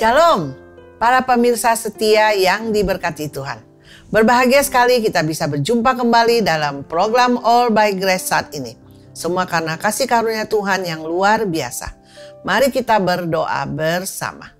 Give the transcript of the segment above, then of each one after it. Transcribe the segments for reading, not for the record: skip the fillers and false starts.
Shalom, para pemirsa setia yang diberkati Tuhan. Berbahagia sekali kita bisa berjumpa kembali dalam program All by Grace saat ini. Semua karena kasih karunia Tuhan yang luar biasa. Mari kita berdoa bersama.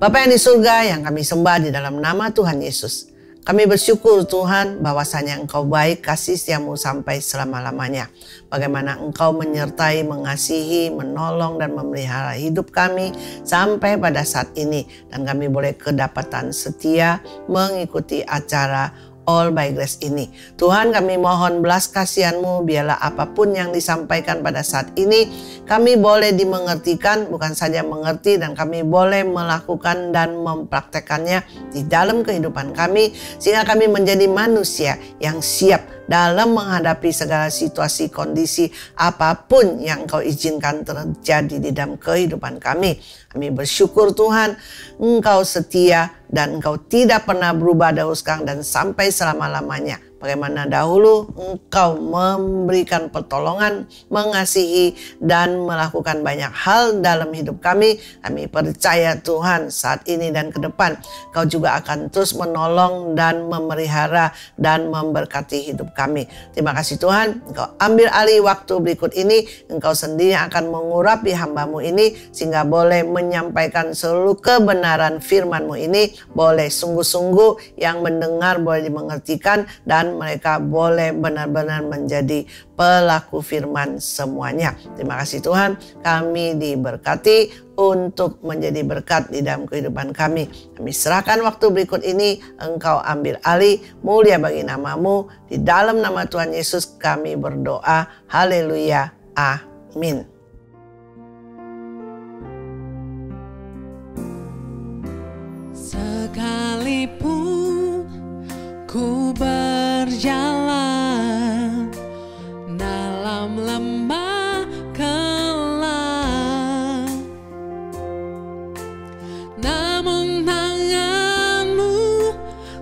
Bapa yang di surga yang kami sembah di dalam nama Tuhan Yesus. Kami bersyukur Tuhan bahwasanya Engkau baik, kasih setiamu sampai selama-lamanya. Bagaimana Engkau menyertai, mengasihi, menolong dan memelihara hidup kami sampai pada saat ini. Dan kami boleh kedapatan setia mengikuti acara All by Grace ini. Tuhan, kami mohon belas kasihan-Mu, biarlah apapun yang disampaikan pada saat ini kami boleh dimengertikan, bukan saja mengerti, dan kami boleh melakukan dan mempraktekannya di dalam kehidupan kami, sehingga kami menjadi manusia yang siap dalam menghadapi segala situasi kondisi apapun yang Engkau izinkan terjadi di dalam kehidupan kami. Kami bersyukur Tuhan, Engkau setia dan Engkau tidak pernah berubah dahulu sekarang dan sampai selama-lamanya. Bagaimana dahulu Engkau memberikan pertolongan, mengasihi, dan melakukan banyak hal dalam hidup kami. Kami percaya Tuhan saat ini dan ke depan Engkau juga akan terus menolong dan memelihara dan memberkati hidup kami. Terima kasih Tuhan, Engkau ambil alih waktu berikut ini. Engkau sendiri akan mengurapi hamba-Mu ini sehingga boleh menyampaikan seluruh kebenaran firman-Mu ini. Boleh sungguh-sungguh yang mendengar boleh dimengertikan dan mereka boleh benar-benar menjadi pelaku firman semuanya. Terima kasih Tuhan, kami diberkati untuk menjadi berkat di dalam kehidupan kami. Kami serahkan waktu berikut ini, Engkau ambil alih, mulia bagi nama-Mu. Di dalam nama Tuhan Yesus kami berdoa. Haleluya. Amin. Sekalipun ku berjalan dalam lembah gelap, namun tangan-Mu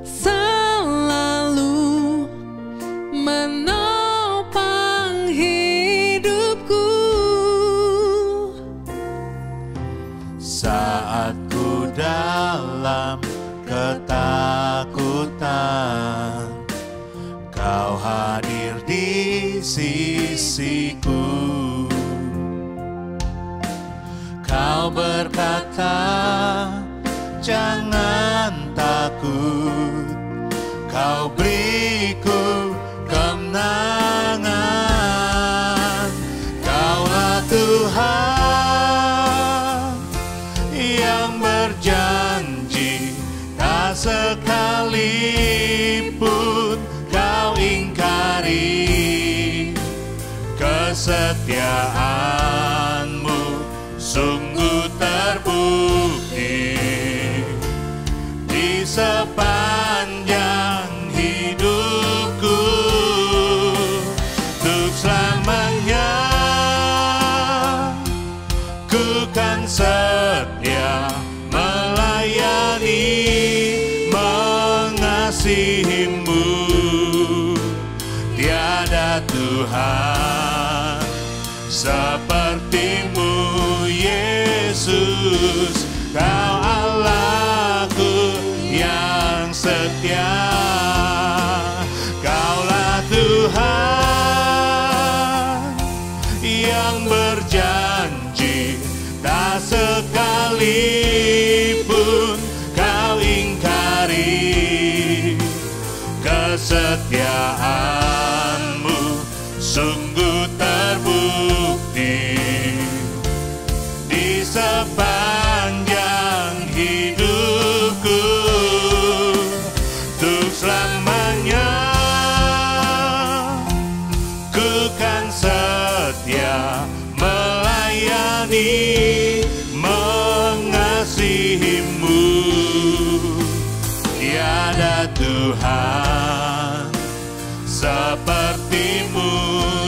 selalu menopang hidupku. Saat ku dalam ketakutan, Kau hadir di sisiku. Kau berkata, jangan takut, Kau beriku kemenangan. Kaulah Tuhan yang berjanji, tak sekalipun Kau ingkari. Kesetiaan-Mu sungguh terbukti di sepanjang hidupku. Untuk selamanya ku kan setia melayani, mengasihi-Mu. Tiada Tuhan seperti-Mu, Yesus. Kau Allahku yang setia. Kaulah Tuhan yang berjanji, tak sekalipun Kau ingkari. Kesetiaan-Mu sungguh terbukti di sepanjang hidupku. Untuk selamanya ku kan setia melayani, mengasihi-Mu. Tiada Tuhan seperti-Mu,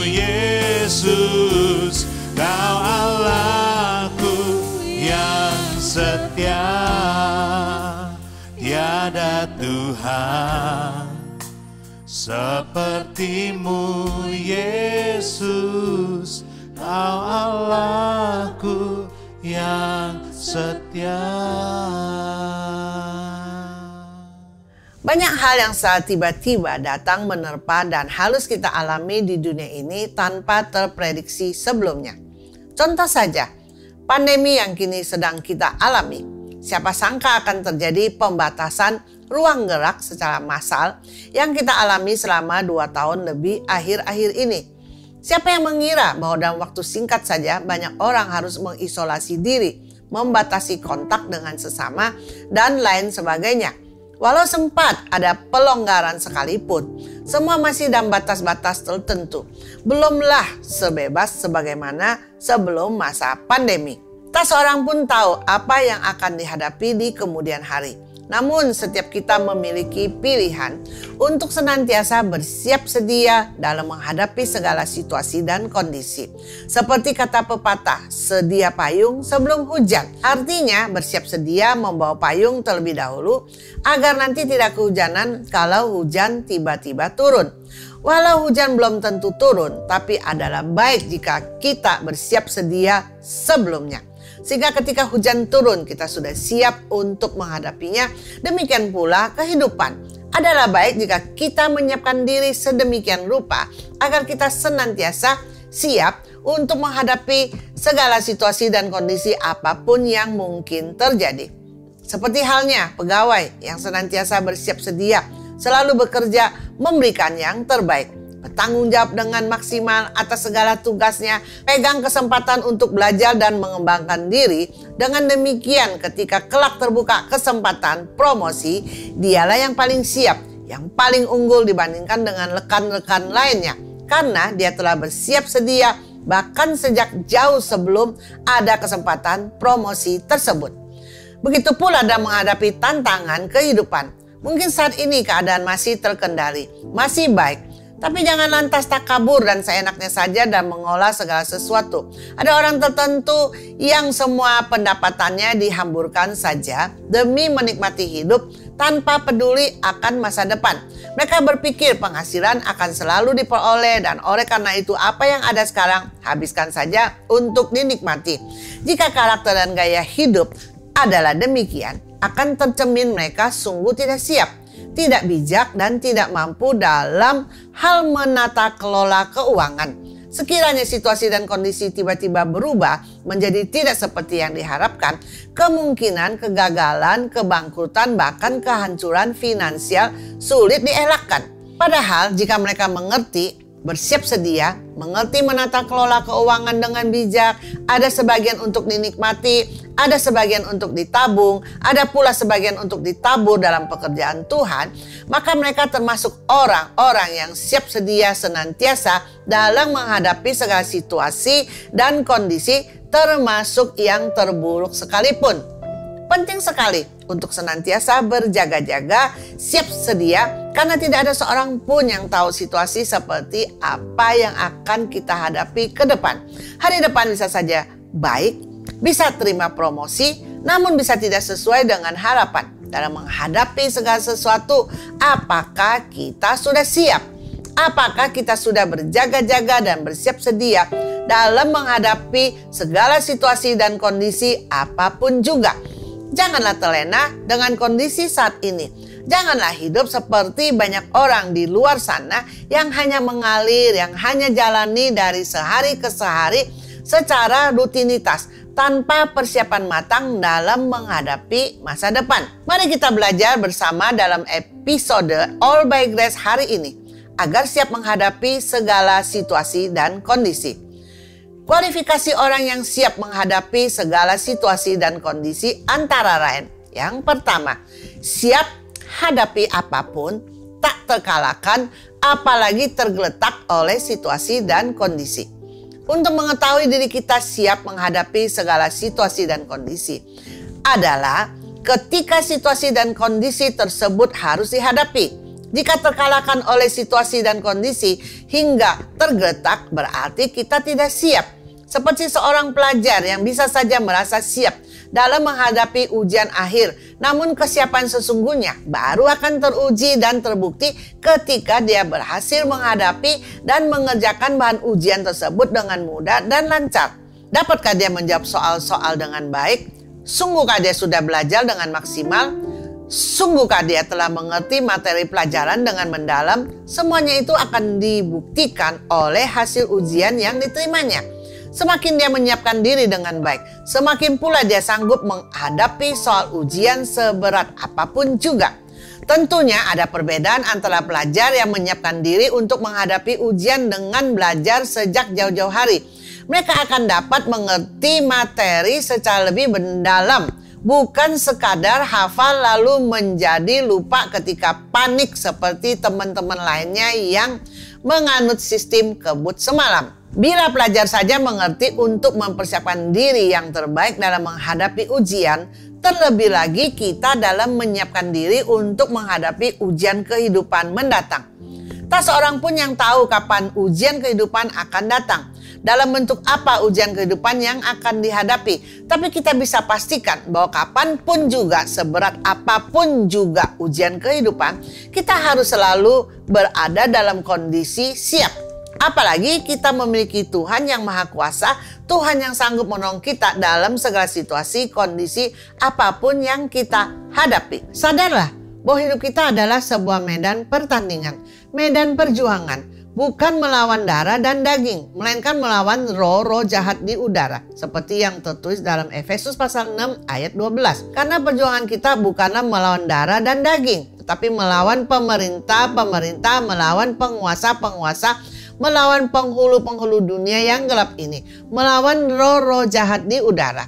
Yesus. Kau Allahku yang setia. Tiada Tuhan seperti-Mu, Yesus. Kau Allahku yang setia. Banyak hal yang secara tiba-tiba datang menerpa dan harus kita alami di dunia ini tanpa terprediksi sebelumnya. Contoh saja, pandemi yang kini sedang kita alami. Siapa sangka akan terjadi pembatasan ruang gerak secara massal yang kita alami selama 2 tahun lebih akhir-akhir ini. Siapa yang mengira bahwa dalam waktu singkat saja banyak orang harus mengisolasi diri, membatasi kontak dengan sesama, dan lain sebagainya. Walau sempat ada pelonggaran sekalipun, semua masih dalam batas-batas tertentu. Belumlah sebebas sebagaimana sebelum masa pandemi. Tak seorang pun tahu apa yang akan dihadapi di kemudian hari. Namun setiap kita memiliki pilihan untuk senantiasa bersiap sedia dalam menghadapi segala situasi dan kondisi. Seperti kata pepatah, sedia payung sebelum hujan. Artinya bersiap sedia membawa payung terlebih dahulu agar nanti tidak kehujanan kalau hujan tiba-tiba turun. Walau hujan belum tentu turun, tapi adalah baik jika kita bersiap sedia sebelumnya. Sehingga ketika hujan turun kita sudah siap untuk menghadapinya. Demikian pula kehidupan. Adalah baik jika kita menyiapkan diri sedemikian rupa agar kita senantiasa siap untuk menghadapi segala situasi dan kondisi apapun yang mungkin terjadi. Seperti halnya pegawai yang senantiasa bersiap sedia, selalu bekerja memberikan yang terbaik. Bertanggung jawab dengan maksimal atas segala tugasnya, pegang kesempatan untuk belajar dan mengembangkan diri. Dengan demikian ketika kelak terbuka kesempatan promosi, dialah yang paling siap, yang paling unggul dibandingkan dengan rekan-rekan lainnya. Karena dia telah bersiap sedia bahkan sejak jauh sebelum ada kesempatan promosi tersebut. Begitu pula dalam menghadapi tantangan kehidupan. Mungkin saat ini keadaan masih terkendali, masih baik. Tapi jangan lantas takabur dan seenaknya saja dan mengolah segala sesuatu. Ada orang tertentu yang semua pendapatannya dihamburkan saja demi menikmati hidup tanpa peduli akan masa depan. Mereka berpikir penghasilan akan selalu diperoleh dan oleh karena itu apa yang ada sekarang habiskan saja untuk dinikmati. Jika karakter dan gaya hidup adalah demikian, akan tercermin mereka sungguh tidak siap, tidak bijak dan tidak mampu dalam hal menata kelola keuangan. Sekiranya situasi dan kondisi tiba-tiba berubah menjadi tidak seperti yang diharapkan, kemungkinan kegagalan, kebangkrutan, bahkan kehancuran finansial sulit dielakkan. Padahal jika mereka mengerti, bersiap sedia, mengerti menata kelola keuangan dengan bijak, ada sebagian untuk dinikmati, ada sebagian untuk ditabung, ada pula sebagian untuk ditabur dalam pekerjaan Tuhan, maka mereka termasuk orang-orang yang siap sedia senantiasa dalam menghadapi segala situasi dan kondisi, termasuk yang terburuk sekalipun. Penting sekali untuk senantiasa berjaga-jaga, siap sedia, karena tidak ada seorang pun yang tahu situasi seperti apa yang akan kita hadapi ke depan. Hari depan bisa saja baik, bisa terima promosi, namun bisa tidak sesuai dengan harapan. Dalam menghadapi segala sesuatu, apakah kita sudah siap? Apakah kita sudah berjaga-jaga dan bersiap sedia dalam menghadapi segala situasi dan kondisi apapun juga? Janganlah terlena dengan kondisi saat ini. Janganlah hidup seperti banyak orang di luar sana yang hanya mengalir, yang hanya jalani dari sehari ke sehari secara rutinitas tanpa persiapan matang dalam menghadapi masa depan. Mari kita belajar bersama dalam episode All by Grace hari ini agar siap menghadapi segala situasi dan kondisi. Kualifikasi orang yang siap menghadapi segala situasi dan kondisi antara lain. Yang pertama, siap hadapi apapun, tak terkalahkan, apalagi tergeletak oleh situasi dan kondisi. Untuk mengetahui diri kita siap menghadapi segala situasi dan kondisi adalah ketika situasi dan kondisi tersebut harus dihadapi. Jika terkalahkan oleh situasi dan kondisi hingga tergeletak, berarti kita tidak siap. Seperti seorang pelajar yang bisa saja merasa siap dalam menghadapi ujian akhir, namun kesiapan sesungguhnya baru akan teruji dan terbukti ketika dia berhasil menghadapi dan mengerjakan bahan ujian tersebut dengan mudah dan lancar. Dapatkah dia menjawab soal-soal dengan baik? Sungguhkah dia sudah belajar dengan maksimal? Sungguhkah dia telah mengerti materi pelajaran dengan mendalam? Semuanya itu akan dibuktikan oleh hasil ujian yang diterimanya. Semakin dia menyiapkan diri dengan baik, semakin pula dia sanggup menghadapi soal ujian seberat apapun juga. Tentunya ada perbedaan antara pelajar yang menyiapkan diri untuk menghadapi ujian dengan belajar sejak jauh-jauh hari. Mereka akan dapat mengerti materi secara lebih mendalam, bukan sekadar hafal lalu menjadi lupa ketika panik seperti teman-teman lainnya yang menganut sistem kebut semalam. Bila pelajar saja mengerti untuk mempersiapkan diri yang terbaik dalam menghadapi ujian, terlebih lagi kita dalam menyiapkan diri untuk menghadapi ujian kehidupan mendatang. Tak seorang pun yang tahu kapan ujian kehidupan akan datang, dalam bentuk apa ujian kehidupan yang akan dihadapi. Tapi kita bisa pastikan bahwa kapanpun juga, seberat apapun juga ujian kehidupan, kita harus selalu berada dalam kondisi siap. Apalagi kita memiliki Tuhan yang Maha Kuasa, Tuhan yang sanggup menolong kita dalam segala situasi, kondisi apapun yang kita hadapi. Sadarlah bahwa hidup kita adalah sebuah medan pertandingan, medan perjuangan, bukan melawan darah dan daging, melainkan melawan roh-roh jahat di udara, seperti yang tertulis dalam Efesus pasal 6 ayat 12. Karena perjuangan kita bukanlah melawan darah dan daging, tetapi melawan pemerintah-pemerintah, melawan penguasa-penguasa, melawan penghulu-penghulu dunia yang gelap ini, melawan roh-roh jahat di udara.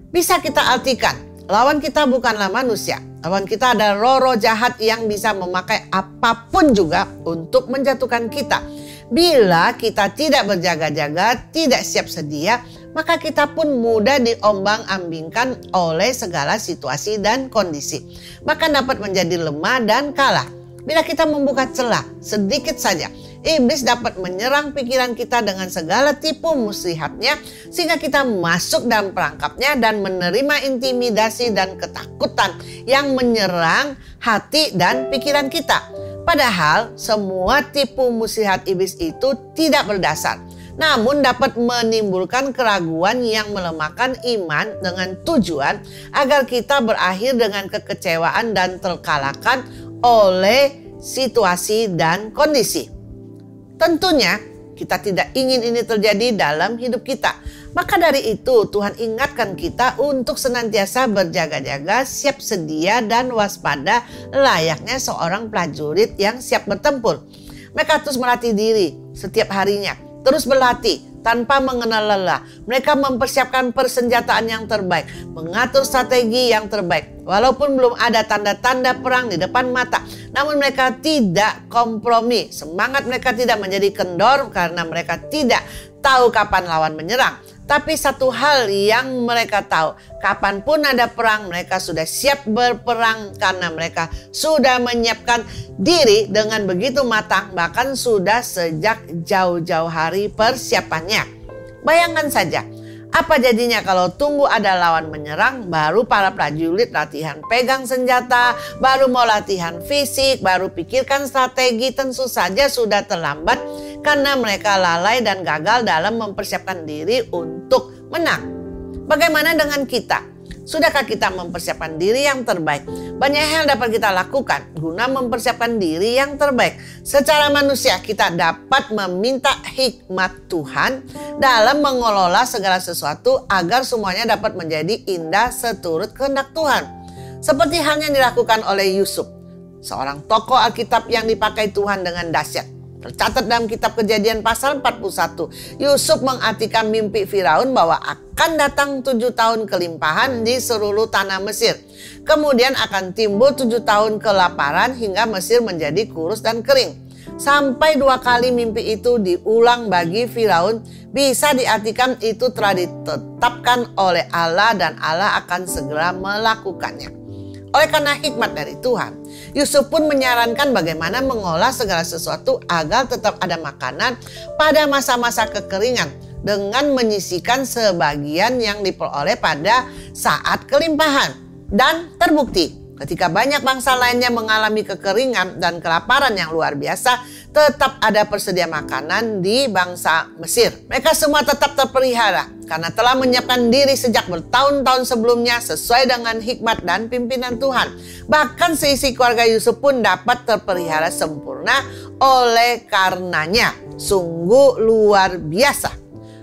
Bisa kita artikan, lawan kita bukanlah manusia. Lawan kita adalah roh-roh jahat yang bisa memakai apapun juga untuk menjatuhkan kita. Bila kita tidak berjaga-jaga, tidak siap sedia, maka kita pun mudah diombang-ambingkan oleh segala situasi dan kondisi. Bahkan dapat menjadi lemah dan kalah. Bila kita membuka celah sedikit saja, iblis dapat menyerang pikiran kita dengan segala tipu muslihatnya, sehingga kita masuk dalam perangkapnya dan menerima intimidasi dan ketakutan yang menyerang hati dan pikiran kita. Padahal semua tipu muslihat iblis itu tidak berdasar, namun dapat menimbulkan keraguan yang melemahkan iman dengan tujuan agar kita berakhir dengan kekecewaan dan terkalahkan oleh situasi dan kondisi. Tentunya kita tidak ingin ini terjadi dalam hidup kita. Maka dari itu Tuhan ingatkan kita untuk senantiasa berjaga-jaga, siap sedia dan waspada layaknya seorang prajurit yang siap bertempur. Mereka terus melatih diri setiap harinya, terus berlatih tanpa mengenal lelah. Mereka mempersiapkan persenjataan yang terbaik, mengatur strategi yang terbaik. Walaupun belum ada tanda-tanda perang di depan mata, namun mereka tidak kompromi. Semangat mereka tidak menjadi kendor karena mereka tidak tahu kapan lawan menyerang. Tapi satu hal yang mereka tahu, kapanpun ada perang mereka sudah siap berperang karena mereka sudah menyiapkan diri dengan begitu matang, bahkan sudah sejak jauh-jauh hari persiapannya. Bayangkan saja, apa jadinya kalau tunggu ada lawan menyerang, baru para prajurit latihan pegang senjata, baru mau latihan fisik, baru pikirkan strategi, tentu saja sudah terlambat karena mereka lalai dan gagal dalam mempersiapkan diri untuk menang. Bagaimana dengan kita? Sudahkah kita mempersiapkan diri yang terbaik? Banyak hal dapat kita lakukan guna mempersiapkan diri yang terbaik. Secara manusia kita dapat meminta hikmat Tuhan dalam mengelola segala sesuatu agar semuanya dapat menjadi indah seturut kehendak Tuhan. Seperti halnya dilakukan oleh Yusuf, seorang tokoh Alkitab yang dipakai Tuhan dengan dahsyat. Tercatat dalam kitab Kejadian pasal 41, Yusuf mengartikan mimpi Firaun bahwa akan datang 7 tahun kelimpahan di seluruh tanah Mesir. Kemudian akan timbul 7 tahun kelaparan hingga Mesir menjadi kurus dan kering. Sampai 2 kali mimpi itu diulang bagi Firaun, bisa diartikan itu telah ditetapkan oleh Allah dan Allah akan segera melakukannya. Oleh karena hikmat dari Tuhan, Yusuf pun menyarankan bagaimana mengolah segala sesuatu agar tetap ada makanan pada masa-masa kekeringan dengan menyisihkan sebagian yang diperoleh pada saat kelimpahan. Dan terbukti, ketika banyak bangsa lainnya mengalami kekeringan dan kelaparan yang luar biasa, tetap ada persedia makanan di bangsa Mesir. Mereka semua tetap terpelihara karena telah menyiapkan diri sejak bertahun-tahun sebelumnya sesuai dengan hikmat dan pimpinan Tuhan. Bahkan seisi keluarga Yusuf pun dapat terpelihara sempurna oleh karenanya. Sungguh luar biasa.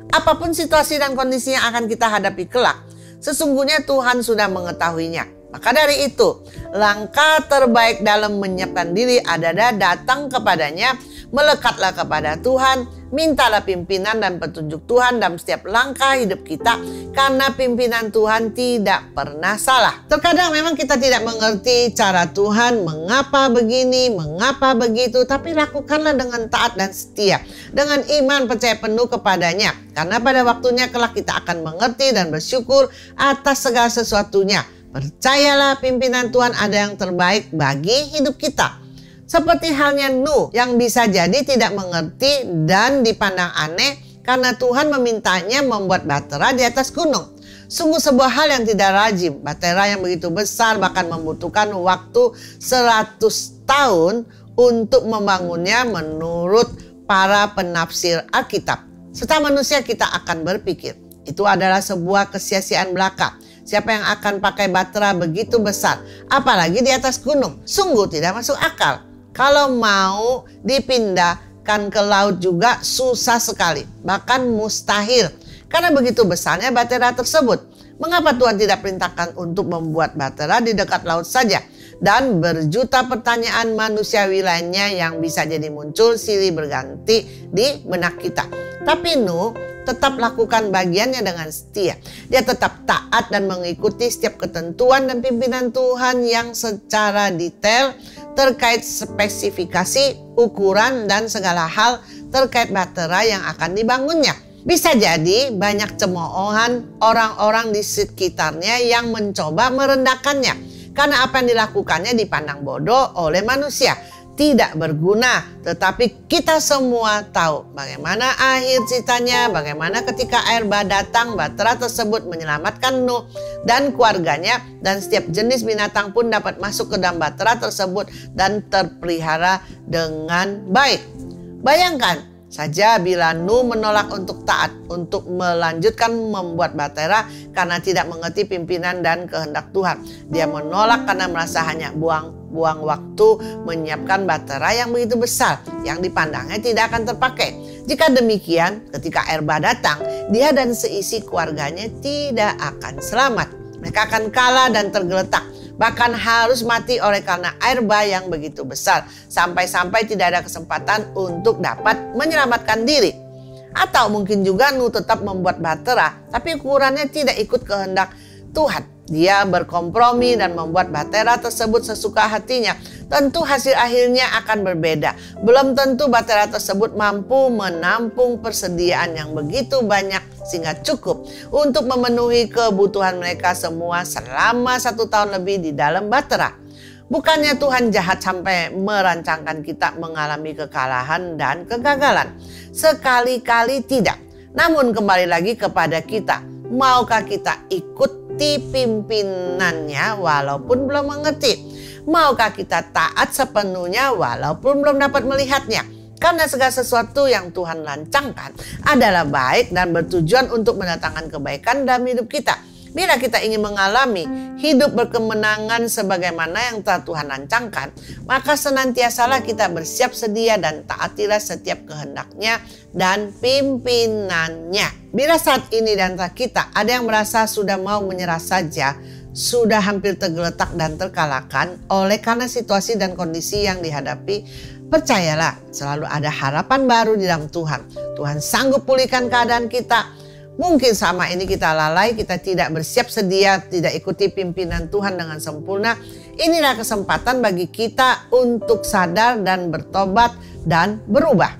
Apapun situasi dan kondisi yang akan kita hadapi kelak, sesungguhnya Tuhan sudah mengetahuinya. Maka dari itu, langkah terbaik dalam menyiapkan diri adalah datang kepadanya, melekatlah kepada Tuhan, mintalah pimpinan dan petunjuk Tuhan dalam setiap langkah hidup kita, karena pimpinan Tuhan tidak pernah salah. Terkadang memang kita tidak mengerti cara Tuhan, mengapa begini, mengapa begitu, tapi lakukanlah dengan taat dan setia, dengan iman percaya penuh kepadanya, karena pada waktunya kelak kita akan mengerti dan bersyukur atas segala sesuatunya. Percayalah pimpinan Tuhan ada yang terbaik bagi hidup kita. Seperti halnya Nuh yang bisa jadi tidak mengerti dan dipandang aneh karena Tuhan memintanya membuat bahtera di atas gunung. Sungguh sebuah hal yang tidak lazim. Bahtera yang begitu besar bahkan membutuhkan waktu 100 tahun untuk membangunnya menurut para penafsir Alkitab. Serta manusia kita akan berpikir, itu adalah sebuah kesia-siaan belaka. Siapa yang akan pakai bahtera begitu besar, apalagi di atas gunung? Sungguh tidak masuk akal. Kalau mau dipindahkan ke laut juga susah sekali, bahkan mustahil. Karena begitu besarnya bahtera tersebut. Mengapa Tuhan tidak perintahkan untuk membuat bahtera di dekat laut saja? Dan berjuta pertanyaan manusiawi lainnya yang bisa jadi muncul silih berganti di benak kita. Tapi Nuh tetap lakukan bagiannya dengan setia. Dia tetap taat dan mengikuti setiap ketentuan dan pimpinan Tuhan yang secara detail terkait spesifikasi, ukuran, dan segala hal terkait bahtera yang akan dibangunnya. Bisa jadi banyak cemoohan orang-orang di sekitarnya yang mencoba merendahkannya. Karena apa yang dilakukannya dipandang bodoh oleh manusia. Tidak berguna, tetapi kita semua tahu bagaimana akhir ceritanya, bagaimana ketika air bah datang, bahtera tersebut menyelamatkan Nuh dan keluarganya, dan setiap jenis binatang pun dapat masuk ke dalam bahtera tersebut dan terpelihara dengan baik. Bayangkan saja bila Nuh menolak untuk taat, untuk melanjutkan membuat bahtera karena tidak mengerti pimpinan dan kehendak Tuhan. Dia menolak karena merasa hanya buang waktu menyiapkan bahtera yang begitu besar yang dipandangnya tidak akan terpakai. Jika demikian, ketika air bah datang, dia dan seisi keluarganya tidak akan selamat. Mereka akan kalah dan tergeletak, bahkan harus mati oleh karena air bah yang begitu besar, sampai-sampai tidak ada kesempatan untuk dapat menyelamatkan diri. Atau mungkin juga Nuh tetap membuat bahtera, tapi ukurannya tidak ikut kehendak Tuhan. Dia berkompromi dan membuat bahtera tersebut sesuka hatinya. Tentu hasil akhirnya akan berbeda. Belum tentu bahtera tersebut mampu menampung persediaan yang begitu banyak sehingga cukup untuk memenuhi kebutuhan mereka semua selama 1 tahun lebih di dalam bahtera. Bukannya Tuhan jahat sampai merancangkan kita mengalami kekalahan dan kegagalan. Sekali-kali tidak. Namun kembali lagi kepada kita. Maukah kita ikuti pimpinannya walaupun belum mengerti? Maukah kita taat sepenuhnya walaupun belum dapat melihatnya? Karena segala sesuatu yang Tuhan lancangkan adalah baik dan bertujuan untuk mendatangkan kebaikan dalam hidup kita. Bila kita ingin mengalami hidup berkemenangan sebagaimana yang telah Tuhan rancangkan, maka senantiasalah kita bersiap sedia dan taatilah setiap kehendaknya dan pimpinannya. Bila saat ini dan kita ada yang merasa sudah mau menyerah saja, sudah hampir tergeletak dan terkalahkan oleh karena situasi dan kondisi yang dihadapi, percayalah selalu ada harapan baru di dalam Tuhan. Tuhan sanggup pulihkan keadaan kita. Mungkin sama ini kita lalai, kita tidak bersiap sedia, tidak ikuti pimpinan Tuhan dengan sempurna. Inilah kesempatan bagi kita untuk sadar dan bertobat dan berubah.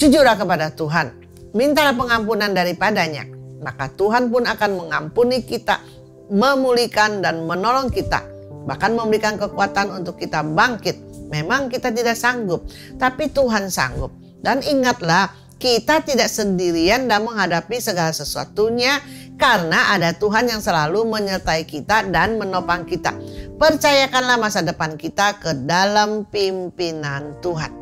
Jujurlah kepada Tuhan, mintalah pengampunan daripadanya. Maka Tuhan pun akan mengampuni kita, memulihkan dan menolong kita. Bahkan memberikan kekuatan untuk kita bangkit. Memang kita tidak sanggup, tapi Tuhan sanggup. Dan ingatlah, kita tidak sendirian dalam menghadapi segala sesuatunya karena ada Tuhan yang selalu menyertai kita dan menopang kita. Percayakanlah masa depan kita ke dalam pimpinan Tuhan.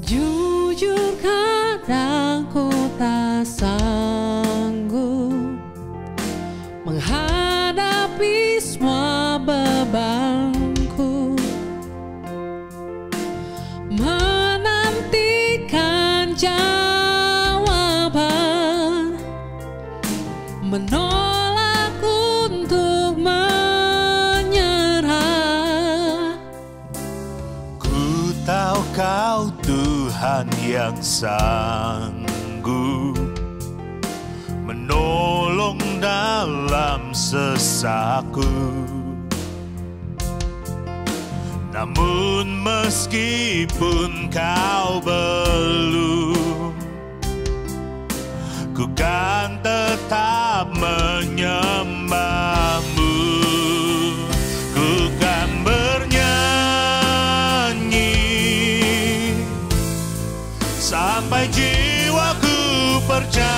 Jujur kadang ku tak sanggup menghadapi semua bebanku, menantikan jawaban, menolak untuk menyerah. Ku tahu Kau Tuhan yang sanggup menolong dalam sesakku. Namun meskipun Kau belum, ku kan tetap menyembah-Mu. Ku kan bernyanyi sampai jiwaku percaya,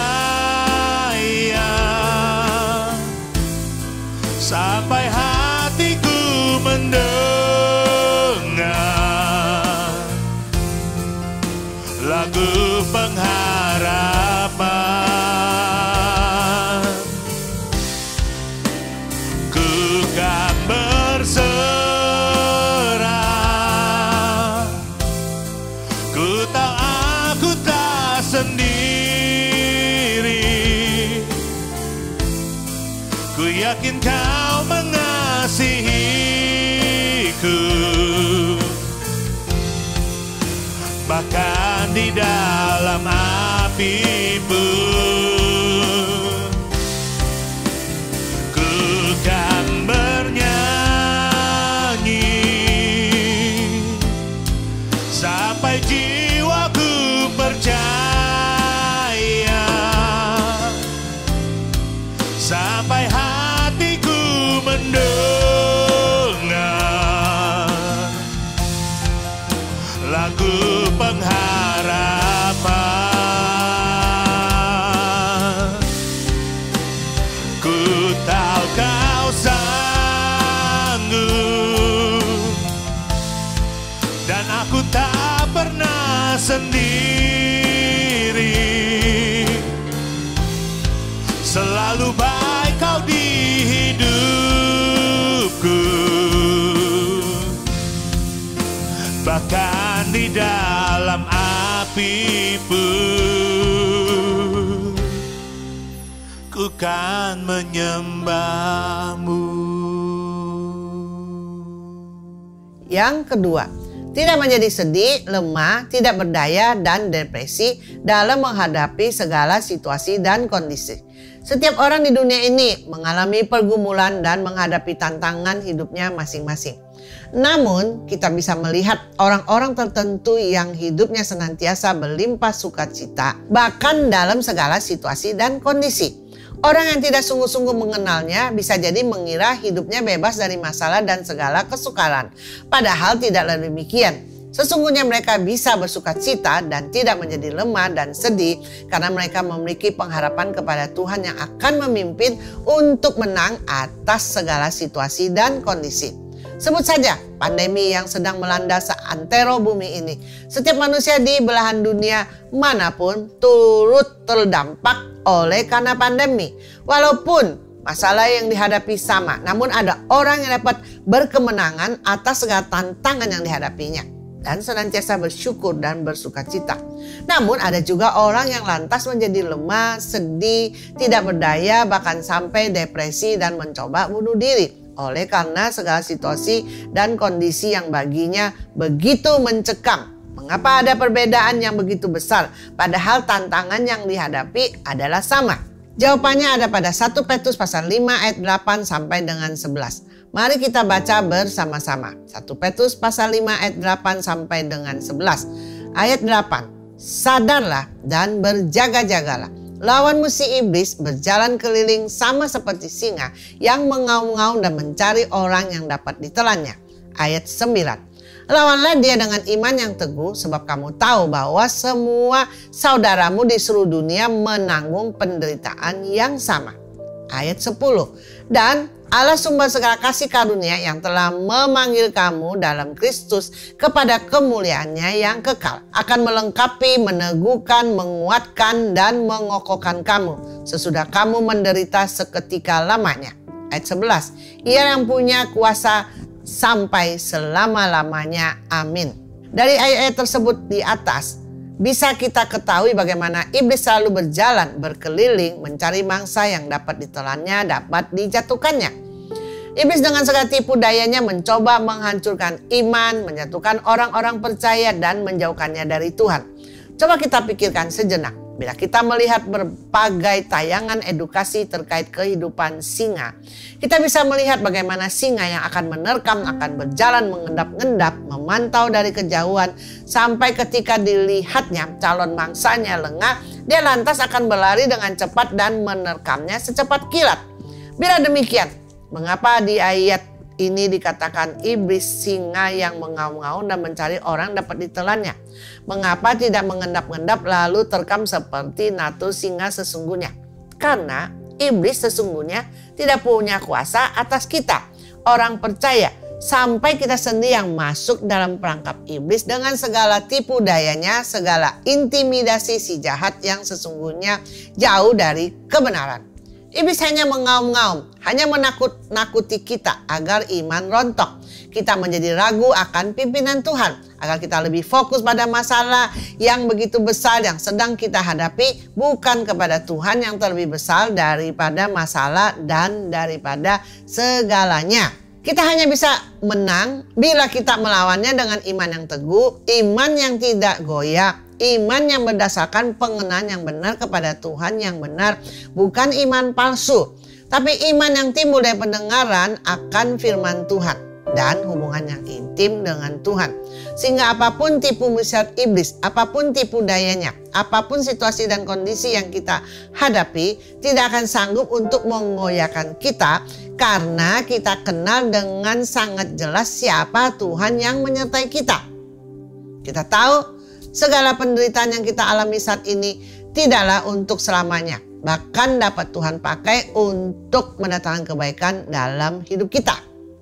sampai hatiku mendengar lagu pengharapan. Ku kan berserah, ku tahu aku tak sendiri. Ku yakin Kau mengasihiku, bahkan di dalam api pun. Ku kan bernyanyi sampai jiwaku percaya, sampai hatiku mendengar lagu pengharapan. Ku tahu Kau sanggup, dan aku tak pernah sendiri. Selalu baik Kau di hidupku, bahkan di dalam api pun ku kan menyembah-Mu. Yang kedua, tidak menjadi sedih, lemah, tidak berdaya, dan depresi dalam menghadapi segala situasi dan kondisi. Setiap orang di dunia ini mengalami pergumulan dan menghadapi tantangan hidupnya masing-masing. Namun, kita bisa melihat orang-orang tertentu yang hidupnya senantiasa berlimpah sukacita, bahkan dalam segala situasi dan kondisi. Orang yang tidak sungguh-sungguh mengenalnya bisa jadi mengira hidupnya bebas dari masalah dan segala kesukaran. Padahal tidaklah demikian. Sesungguhnya mereka bisa bersukacita dan tidak menjadi lemah dan sedih karena mereka memiliki pengharapan kepada Tuhan yang akan memimpin untuk menang atas segala situasi dan kondisi. Sebut saja pandemi yang sedang melanda seantero bumi ini. Setiap manusia di belahan dunia manapun turut terdampak oleh karena pandemi. Walaupun masalah yang dihadapi sama, namun ada orang yang dapat berkemenangan atas segala tantangan yang dihadapinya dan senantiasa bersyukur dan bersukacita. Namun ada juga orang yang lantas menjadi lemah, sedih, tidak berdaya, bahkan sampai depresi dan mencoba bunuh diri oleh karena segala situasi dan kondisi yang baginya begitu mencekam. Mengapa ada perbedaan yang begitu besar padahal tantangan yang dihadapi adalah sama? Jawabannya ada pada 1 Petrus pasal 5 ayat 8 sampai dengan 11. Mari kita baca bersama-sama. 1 Petrus pasal 5 ayat 8 sampai dengan 11. Ayat 8. Sadarlah dan berjaga-jagalah. Lawanmu si iblis berjalan keliling sama seperti singa yang mengaum-ngaum dan mencari orang yang dapat ditelannya. Ayat 9. Lawanlah dia dengan iman yang teguh, sebab kamu tahu bahwa semua saudaramu di seluruh dunia menanggung penderitaan yang sama. Ayat 10. Dan Allah sumber segala kasih karunia yang telah memanggil kamu dalam Kristus kepada kemuliaannya yang kekal akan melengkapi, meneguhkan, menguatkan, dan mengokohkan kamu sesudah kamu menderita seketika lamanya. Ayat 11, Ia yang punya kuasa sampai selama-lamanya. Amin. Dari ayat-ayat tersebut di atas, bisa kita ketahui bagaimana iblis selalu berjalan berkeliling mencari mangsa yang dapat ditelannya, dapat dijatuhkannya. Iblis dengan segala tipu dayanya mencoba menghancurkan iman, menjatuhkan orang-orang percaya dan menjauhkannya dari Tuhan. Coba kita pikirkan sejenak. Bila kita melihat berbagai tayangan edukasi terkait kehidupan singa, kita bisa melihat bagaimana singa yang akan menerkam akan berjalan mengendap-endap, memantau dari kejauhan, sampai ketika dilihatnya calon mangsanya lengah, dia lantas akan berlari dengan cepat dan menerkamnya secepat kilat. Bila demikian, mengapa di ayat ini dikatakan iblis singa yang mengaum-ngaum dan mencari orang dapat ditelannya? Mengapa tidak mengendap-endap lalu terkam seperti natur singa sesungguhnya? Karena iblis sesungguhnya tidak punya kuasa atas kita, orang percaya, sampai kita sendiri yang masuk dalam perangkap iblis dengan segala tipu dayanya, segala intimidasi si jahat yang sesungguhnya jauh dari kebenaran. Iblis hanya mengaum-ngaum, hanya menakut-nakuti kita agar iman rontok. Kita menjadi ragu akan pimpinan Tuhan, agar kita lebih fokus pada masalah yang begitu besar yang sedang kita hadapi, bukan kepada Tuhan yang terlebih besar daripada masalah dan daripada segalanya. Kita hanya bisa menang bila kita melawannya dengan iman yang teguh, iman yang tidak goyah, iman yang berdasarkan pengenalan yang benar kepada Tuhan yang benar, bukan iman palsu, tapi iman yang timbul dari pendengaran akan firman Tuhan dan hubungan yang intim dengan Tuhan. Sehingga apapun tipu muslihat iblis, apapun tipu dayanya, apapun situasi dan kondisi yang kita hadapi, tidak akan sanggup untuk mengoyahkan kita, karena kita kenal dengan sangat jelas siapa Tuhan yang menyertai kita. Kita tahu segala penderitaan yang kita alami saat ini tidaklah untuk selamanya. Bahkan dapat Tuhan pakai untuk mendatangkan kebaikan dalam hidup kita.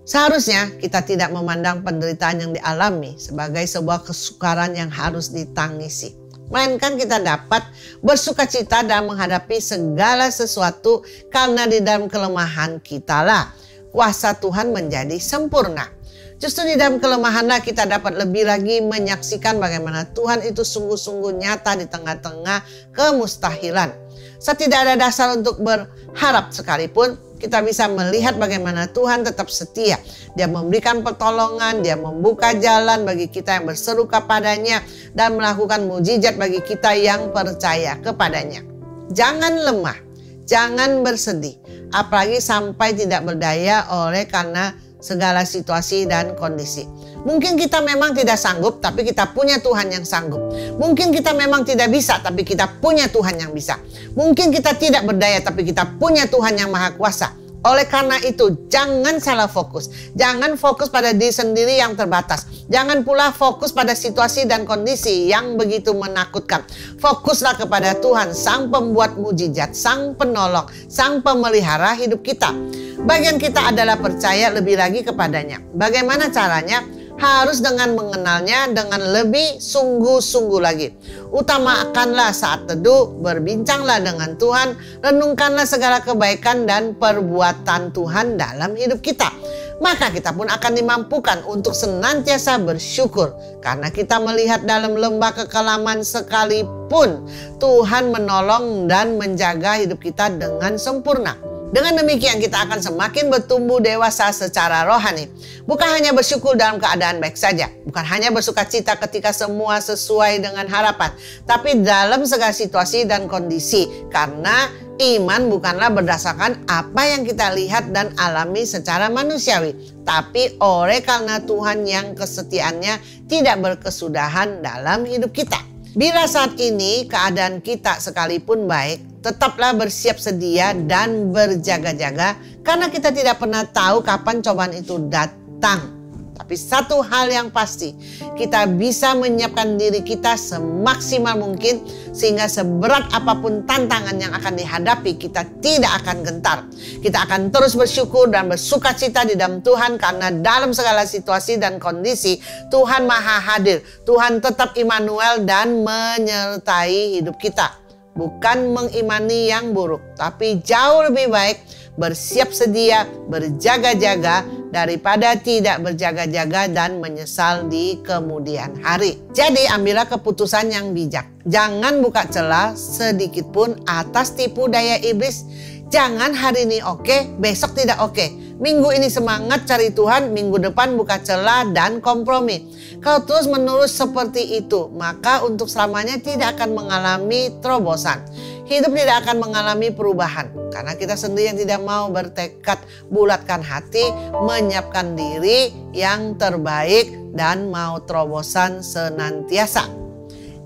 Seharusnya kita tidak memandang penderitaan yang dialami sebagai sebuah kesukaran yang harus ditangisi. Melainkan kita dapat bersukacita dalam menghadapi segala sesuatu, karena di dalam kelemahan kitalah kuasa Tuhan menjadi sempurna. Justru di dalam kelemahanlah kita dapat lebih lagi menyaksikan bagaimana Tuhan itu sungguh-sungguh nyata di tengah-tengah kemustahilan. Saat tidak ada dasar untuk berharap sekalipun, kita bisa melihat bagaimana Tuhan tetap setia. Dia memberikan pertolongan, Dia membuka jalan bagi kita yang berseru kepadanya, dan melakukan mujizat bagi kita yang percaya kepadanya. Jangan lemah, jangan bersedih, apalagi sampai tidak berdaya oleh karena segala situasi dan kondisi. Mungkin kita memang tidak sanggup, tapi kita punya Tuhan yang sanggup. Mungkin kita memang tidak bisa, tapi kita punya Tuhan yang bisa. Mungkin kita tidak berdaya, tapi kita punya Tuhan yang maha kuasa. Oleh karena itu, jangan salah fokus. Jangan fokus pada diri sendiri yang terbatas. Jangan pula fokus pada situasi dan kondisi yang begitu menakutkan. Fokuslah kepada Tuhan, Sang Pembuat mujizat, Sang Penolong, Sang Pemelihara hidup kita. Bagian kita adalah percaya lebih lagi kepadanya. Bagaimana caranya? Harus dengan mengenalnya dengan lebih sungguh-sungguh lagi. Utamakanlah saat teduh, berbincanglah dengan Tuhan, renungkanlah segala kebaikan dan perbuatan Tuhan dalam hidup kita. Maka kita pun akan dimampukan untuk senantiasa bersyukur, karena kita melihat dalam lembah kekelaman sekalipun Tuhan menolong dan menjaga hidup kita dengan sempurna. Dengan demikian kita akan semakin bertumbuh dewasa secara rohani. Bukan hanya bersyukur dalam keadaan baik saja. Bukan hanya bersukacita ketika semua sesuai dengan harapan. Tapi dalam segala situasi dan kondisi. Karena iman bukanlah berdasarkan apa yang kita lihat dan alami secara manusiawi. Tapi oleh karena Tuhan yang kesetiaannya tidak berkesudahan dalam hidup kita. Bila saat ini keadaan kita sekalipun baik, tetaplah bersiap sedia dan berjaga-jaga, karena kita tidak pernah tahu kapan cobaan itu datang. Tapi satu hal yang pasti, kita bisa menyiapkan diri kita semaksimal mungkin sehingga seberat apapun tantangan yang akan dihadapi, kita tidak akan gentar. Kita akan terus bersyukur dan bersukacita di dalam Tuhan karena dalam segala situasi dan kondisi Tuhan Maha hadir. Tuhan tetap Immanuel dan menyertai hidup kita. Bukan mengimani yang buruk, tapi jauh lebih baik bersiap sedia, berjaga-jaga daripada tidak berjaga-jaga dan menyesal di kemudian hari. Jadi ambillah keputusan yang bijak. Jangan buka celah sedikit pun atas tipu daya iblis. Jangan hari ini oke, besok tidak oke. Minggu ini semangat cari Tuhan, minggu depan buka celah dan kompromi. Kalau terus menerus seperti itu, maka untuk selamanya tidak akan mengalami terobosan. Hidup tidak akan mengalami perubahan. Karena kita sendiri yang tidak mau bertekad, bulatkan hati, menyiapkan diri yang terbaik dan mau terobosan senantiasa.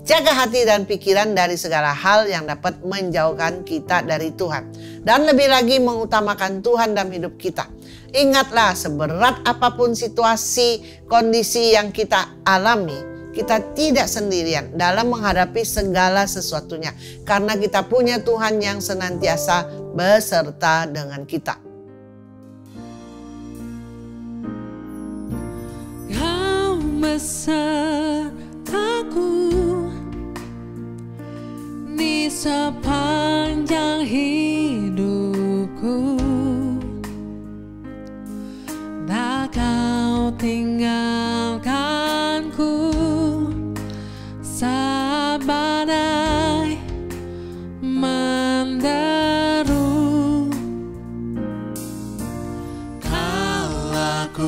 Jaga hati dan pikiran dari segala hal yang dapat menjauhkan kita dari Tuhan. Dan lebih lagi mengutamakan Tuhan dalam hidup kita. Ingatlah, seberat apapun situasi, kondisi yang kita alami, kita tidak sendirian dalam menghadapi segala sesuatunya. Karena kita punya Tuhan yang senantiasa beserta dengan kita. Kau besertaku di sepanjang hidupku. Tak kau tinggalkanku saat badai menderu. Kala ku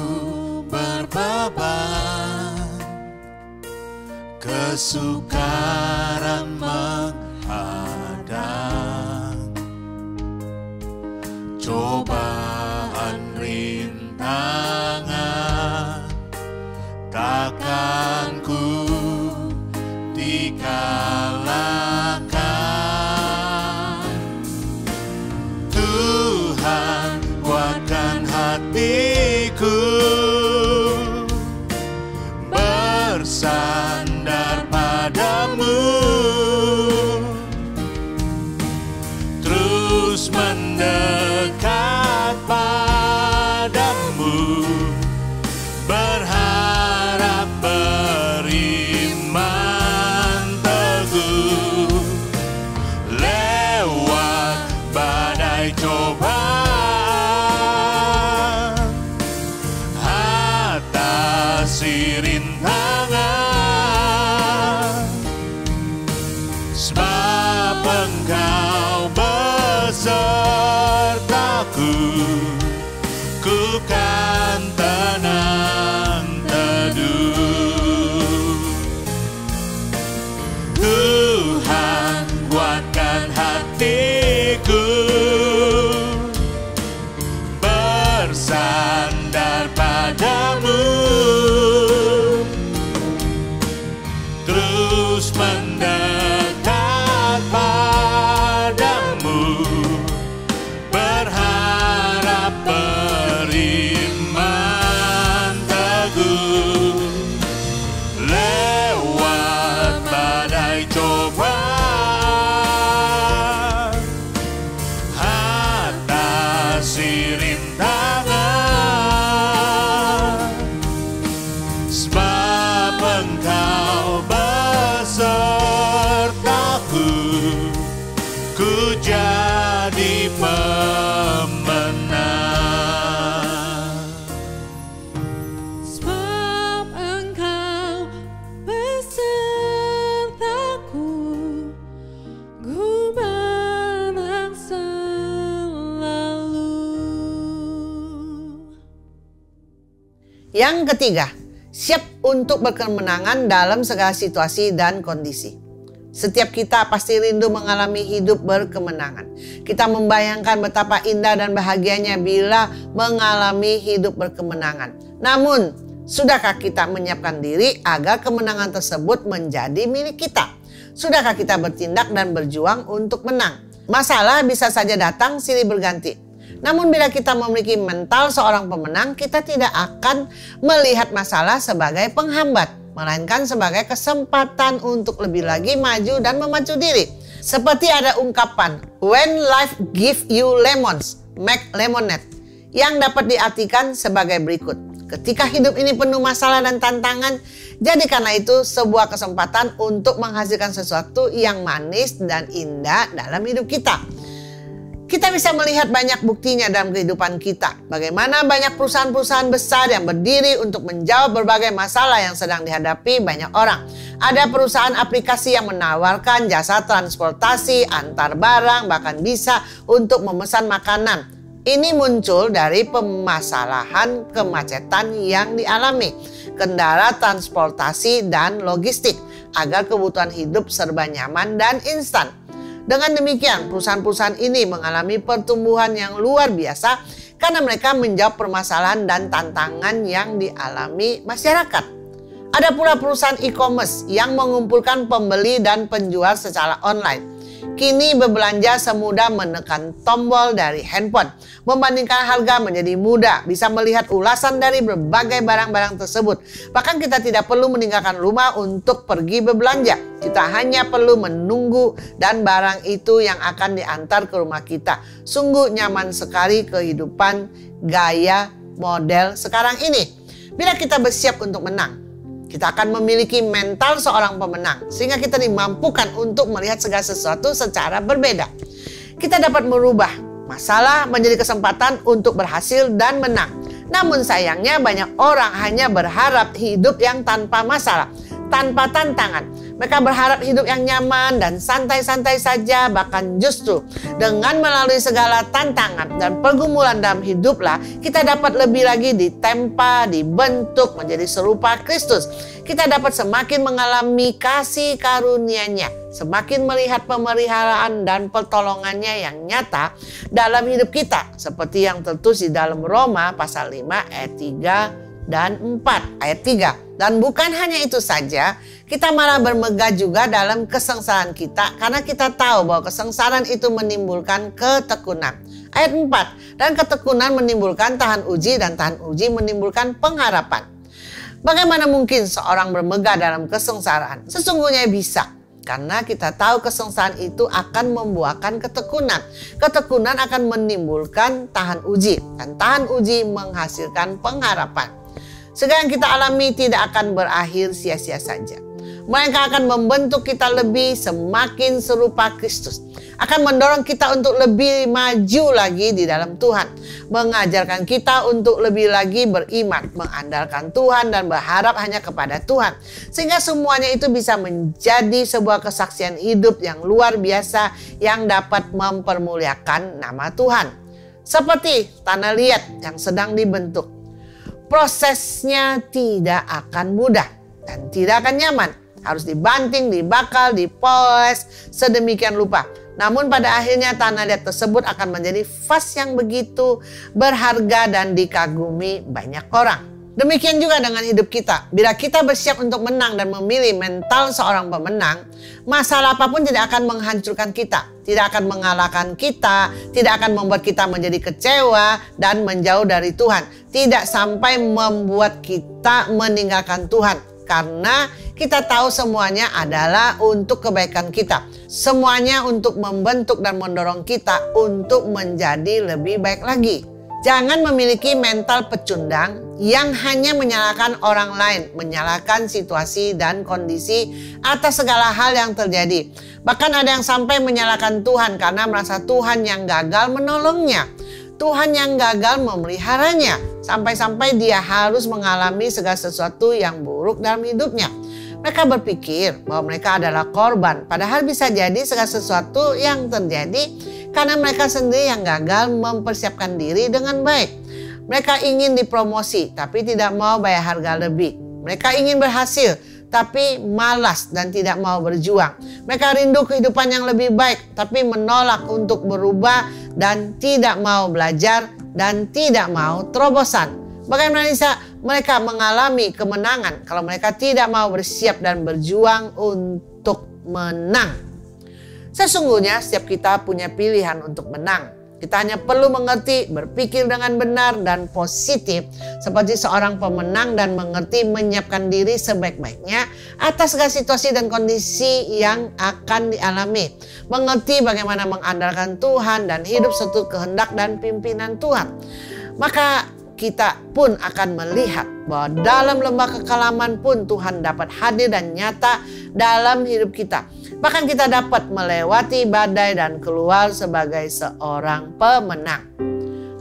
berbeban, kesukaran menghadang, cobaan rintangan takkan ku dikalahkan. Tuhan kuatkan hatiku, bersandar padamu, terus mendekat padamu, berharap beriman teguh, lewat badai cobaan, atasi rintangan, sebab Engkau besertaku, ku kan tenang teduh. Tuhan kuatkan hatiku, bersandar padamu, terus mendekat padamu, berharap beriman teguh, lewat badai cobaan, atasi rintangan, sebab Engkau besertaku, ku jadi pemenang. Sebab Engkau besertaku, ku menang selalu. Yang ketiga, siap untuk berkemenangan dalam segala situasi dan kondisi. Setiap kita pasti rindu mengalami hidup berkemenangan. Kita membayangkan betapa indah dan bahagianya bila mengalami hidup berkemenangan. Namun, sudahkah kita menyiapkan diri agar kemenangan tersebut menjadi milik kita? Sudahkah kita bertindak dan berjuang untuk menang? Masalah bisa saja datang silih berganti. Namun bila kita memiliki mental seorang pemenang, kita tidak akan melihat masalah sebagai penghambat, melainkan sebagai kesempatan untuk lebih lagi maju dan memacu diri. Seperti ada ungkapan, when life give you lemons, make lemonade, yang dapat diartikan sebagai berikut. Ketika hidup ini penuh masalah dan tantangan, jadikanlah itu sebuah kesempatan untuk menghasilkan sesuatu yang manis dan indah dalam hidup kita. Kita bisa melihat banyak buktinya dalam kehidupan kita. Bagaimana banyak perusahaan-perusahaan besar yang berdiri untuk menjawab berbagai masalah yang sedang dihadapi banyak orang. Ada perusahaan aplikasi yang menawarkan jasa transportasi, antar barang, bahkan bisa untuk memesan makanan. Ini muncul dari permasalahan kemacetan yang dialami kendala transportasi dan logistik agar kebutuhan hidup serba nyaman dan instan. Dengan demikian, perusahaan-perusahaan ini mengalami pertumbuhan yang luar biasa karena mereka menjawab permasalahan dan tantangan yang dialami masyarakat. Ada pula perusahaan e-commerce yang mengumpulkan pembeli dan penjual secara online. Kini berbelanja semudah menekan tombol dari handphone. Membandingkan harga menjadi mudah, bisa melihat ulasan dari berbagai barang-barang tersebut. Bahkan kita tidak perlu meninggalkan rumah untuk pergi berbelanja. Kita hanya perlu menunggu dan barang itu yang akan diantar ke rumah kita. Sungguh nyaman sekali kehidupan gaya model sekarang ini. Bila kita bersiap untuk menang, kita akan memiliki mental seorang pemenang sehingga kita dimampukan untuk melihat segala sesuatu secara berbeda. Kita dapat merubah masalah menjadi kesempatan untuk berhasil dan menang. Namun sayangnya banyak orang hanya berharap hidup yang tanpa masalah, tanpa tantangan. Mereka berharap hidup yang nyaman dan santai-santai saja, bahkan justru dengan melalui segala tantangan dan pergumulan dalam hiduplah kita dapat lebih lagi ditempa, dibentuk menjadi serupa Kristus. Kita dapat semakin mengalami kasih karunia-Nya, semakin melihat pemeliharaan dan pertolongannya yang nyata dalam hidup kita, seperti yang tertulis di dalam Roma pasal 5 ayat 3 dan 4 ayat 3. Dan bukan hanya itu saja, kita malah bermegah juga dalam kesengsaraan kita karena kita tahu bahwa kesengsaraan itu menimbulkan ketekunan. Ayat 4, dan ketekunan menimbulkan tahan uji dan tahan uji menimbulkan pengharapan. Bagaimana mungkin seorang bermegah dalam kesengsaraan? Sesungguhnya bisa. Karena kita tahu kesengsaraan itu akan membuahkan ketekunan. Ketekunan akan menimbulkan tahan uji. Dan tahan uji menghasilkan pengharapan. Segala yang kita alami tidak akan berakhir sia-sia saja. Mereka akan membentuk kita lebih semakin serupa Kristus. Akan mendorong kita untuk lebih maju lagi di dalam Tuhan. Mengajarkan kita untuk lebih lagi beriman, mengandalkan Tuhan dan berharap hanya kepada Tuhan. Sehingga semuanya itu bisa menjadi sebuah kesaksian hidup yang luar biasa yang dapat mempermuliakan nama Tuhan. Seperti tanah liat yang sedang dibentuk. Prosesnya tidak akan mudah dan tidak akan nyaman. Harus dibanting, dibakar, dipoles sedemikian rupa. Namun pada akhirnya tanah liat tersebut akan menjadi vas yang begitu berharga dan dikagumi banyak orang. Demikian juga dengan hidup kita. Bila kita bersiap untuk menang dan memilih mental seorang pemenang, masalah apapun tidak akan menghancurkan kita, tidak akan mengalahkan kita, tidak akan membuat kita menjadi kecewa dan menjauh dari Tuhan, tidak sampai membuat kita meninggalkan Tuhan. Karena kita tahu semuanya adalah untuk kebaikan kita. Semuanya untuk membentuk dan mendorong kita untuk menjadi lebih baik lagi. Jangan memiliki mental pecundang yang hanya menyalahkan orang lain, menyalahkan situasi dan kondisi atas segala hal yang terjadi. Bahkan ada yang sampai menyalahkan Tuhan karena merasa Tuhan yang gagal menolongnya. Tuhan yang gagal memeliharanya. Sampai-sampai dia harus mengalami segala sesuatu yang buruk dalam hidupnya. Mereka berpikir bahwa mereka adalah korban. Padahal bisa jadi segala sesuatu yang terjadi karena mereka sendiri yang gagal mempersiapkan diri dengan baik. Mereka ingin dipromosi tapi tidak mau bayar harga lebih. Mereka ingin berhasil tapi malas dan tidak mau berjuang. Mereka rindu kehidupan yang lebih baik tapi menolak untuk berubah dan tidak mau belajar dan tidak mau terobosan. Bagaimana bisa mereka mengalami kemenangan kalau mereka tidak mau bersiap dan berjuang untuk menang? Sesungguhnya setiap kita punya pilihan untuk menang. Kita hanya perlu mengerti, berpikir dengan benar dan positif seperti seorang pemenang dan mengerti menyiapkan diri sebaik-baiknya atas segala situasi dan kondisi yang akan dialami. Mengerti bagaimana mengandalkan Tuhan dan hidup seturut kehendak dan pimpinan Tuhan. Maka kita pun akan melihat bahwa dalam lembah kekelaman pun Tuhan dapat hadir dan nyata dalam hidup kita. Bahkan kita dapat melewati badai dan keluar sebagai seorang pemenang.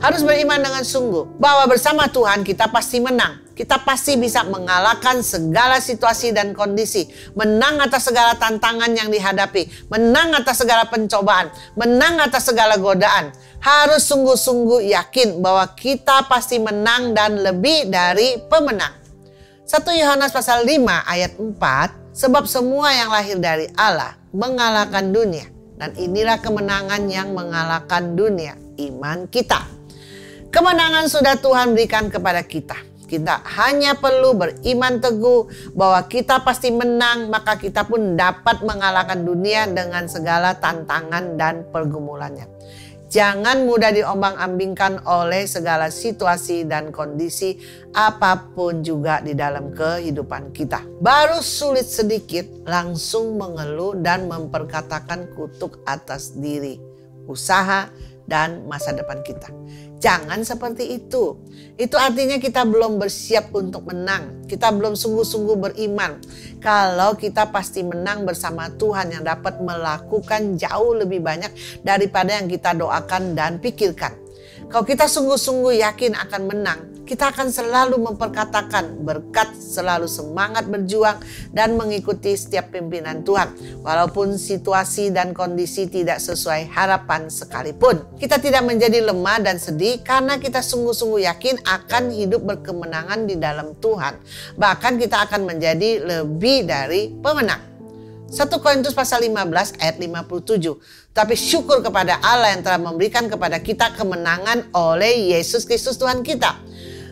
Harus beriman dengan sungguh bahwa bersama Tuhan kita pasti menang. Kita pasti bisa mengalahkan segala situasi dan kondisi. Menang atas segala tantangan yang dihadapi. Menang atas segala pencobaan. Menang atas segala godaan. Harus sungguh-sungguh yakin bahwa kita pasti menang dan lebih dari pemenang. 1 Yohanes pasal 5 ayat 4. Sebab semua yang lahir dari Allah mengalahkan dunia. Dan inilah kemenangan yang mengalahkan dunia. Iman kita. Kemenangan sudah Tuhan berikan kepada kita. Kita hanya perlu beriman teguh bahwa kita pasti menang, maka kita pun dapat mengalahkan dunia dengan segala tantangan dan pergumulannya. Jangan mudah diombang-ambingkan oleh segala situasi dan kondisi apapun juga di dalam kehidupan kita. Baru sulit sedikit langsung mengeluh dan memperkatakan kutuk atas diri, usaha, dan masa depan kita. Jangan seperti itu. Itu artinya kita belum bersiap untuk menang. Kita belum sungguh-sungguh beriman. Kalau kita pasti menang bersama Tuhan yang dapat melakukan jauh lebih banyak daripada yang kita doakan dan pikirkan. Kalau kita sungguh-sungguh yakin akan menang, kita akan selalu memperkatakan berkat, selalu semangat berjuang dan mengikuti setiap pimpinan Tuhan. Walaupun situasi dan kondisi tidak sesuai harapan sekalipun. Kita tidak menjadi lemah dan sedih karena kita sungguh-sungguh yakin akan hidup berkemenangan di dalam Tuhan. Bahkan kita akan menjadi lebih dari pemenang. 1 Korintus pasal 15 ayat 57. Tapi syukur kepada Allah yang telah memberikan kepada kita kemenangan oleh Yesus Kristus Tuhan kita.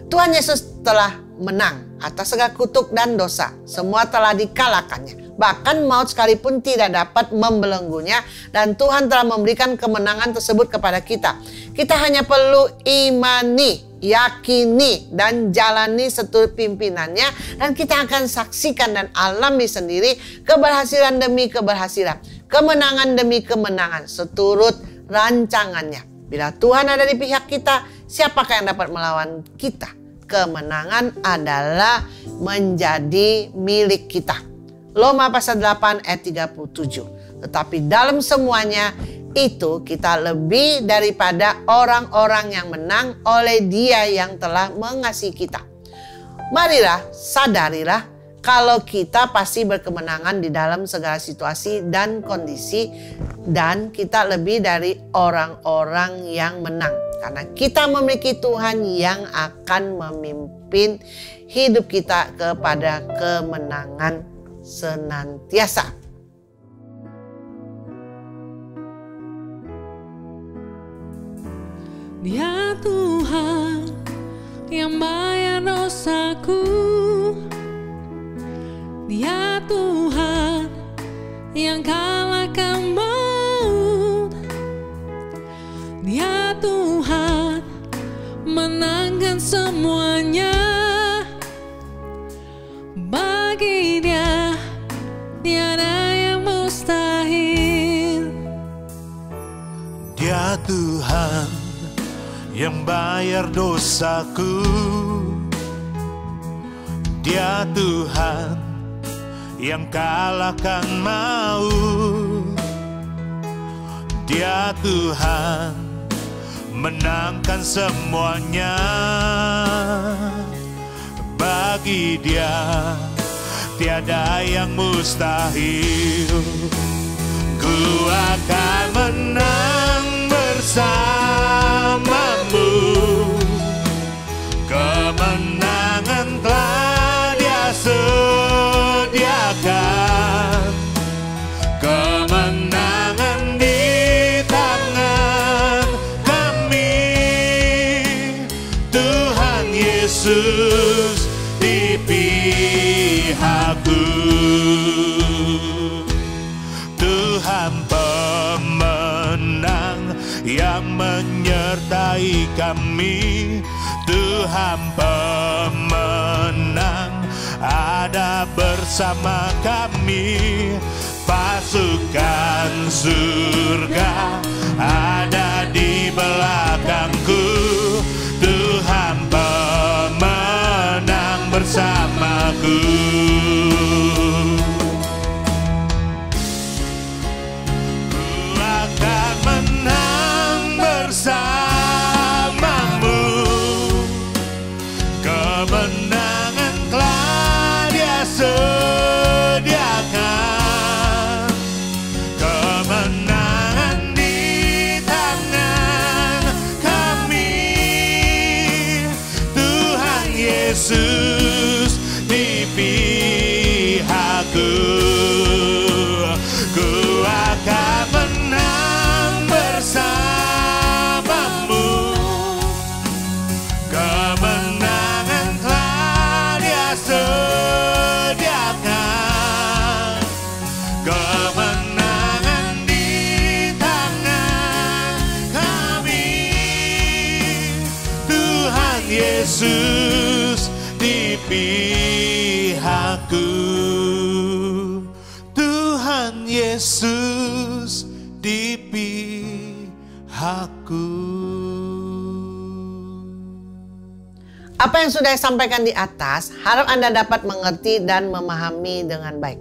Tuhan Yesus telah menang atas segala kutuk dan dosa. Semua telah dikalahkannya. Bahkan maut sekalipun tidak dapat membelenggunya. Dan Tuhan telah memberikan kemenangan tersebut kepada kita. Kita hanya perlu imani, yakini, dan jalani seturut pimpinannya. Dan kita akan saksikan dan alami sendiri keberhasilan demi keberhasilan. Kemenangan demi kemenangan seturut rancangannya. Bila Tuhan ada di pihak kita, siapakah yang dapat melawan kita? Kemenangan adalah menjadi milik kita. Roma pasal 8 ayat 37. Tetapi dalam semuanya itu kita lebih daripada orang-orang yang menang oleh Dia yang telah mengasihi kita. Marilah, sadarilah kalau kita pasti berkemenangan di dalam segala situasi dan kondisi, dan kita lebih dari orang-orang yang menang. Karena kita memiliki Tuhan yang akan memimpin hidup kita kepada kemenangan senantiasa. Dia Tuhan yang bayar dosaku. Dia Tuhan yang kalahkan maut. Dia Tuhan menangkan semuanya. Bagi Dia tiada yang mustahil. Dia Tuhan yang bayar dosaku. Dia Tuhan yang kalahkan maut. Dia Tuhan menangkan semuanya. Bagi Dia tiada yang mustahil. Ku akan menang bersamamu. Kemenangan telah Dia sediakan. Kemenangan di tangan kami. Tuhan Yesus di pihakku. Tuhan pemenang yang menyertai kami. Tuhan pemenang ada bersama kami. Pasukan surga ada di belakangku. Tuhan pemenang bersamaku. Ku akan menang bersamamu. Kemenangan telah Dia sediakan. Kemenangan di tangan kami. Tuhan Yesus di pihakku. Ku akan menang bersamamu. Kemenangan telah Dia sediakan. Kemenangan di tangan kami. Tuhan Yesus di pihakku. Tuhan Yesus di pihakku. Apa yang sudah saya sampaikan di atas, harap Anda dapat mengerti dan memahami dengan baik.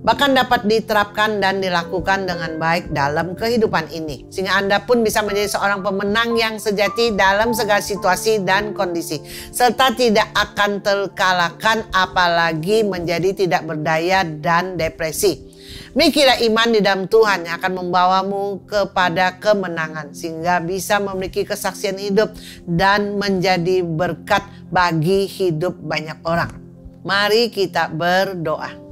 Bahkan dapat diterapkan dan dilakukan dengan baik dalam kehidupan ini. Sehingga Anda pun bisa menjadi seorang pemenang yang sejati dalam segala situasi dan kondisi. Serta tidak akan terkalahkan, apalagi menjadi tidak berdaya dan depresi. Milikilah iman di dalam Tuhan yang akan membawamu kepada kemenangan. Sehingga bisa memiliki kesaksian hidup dan menjadi berkat bagi hidup banyak orang. Mari kita berdoa.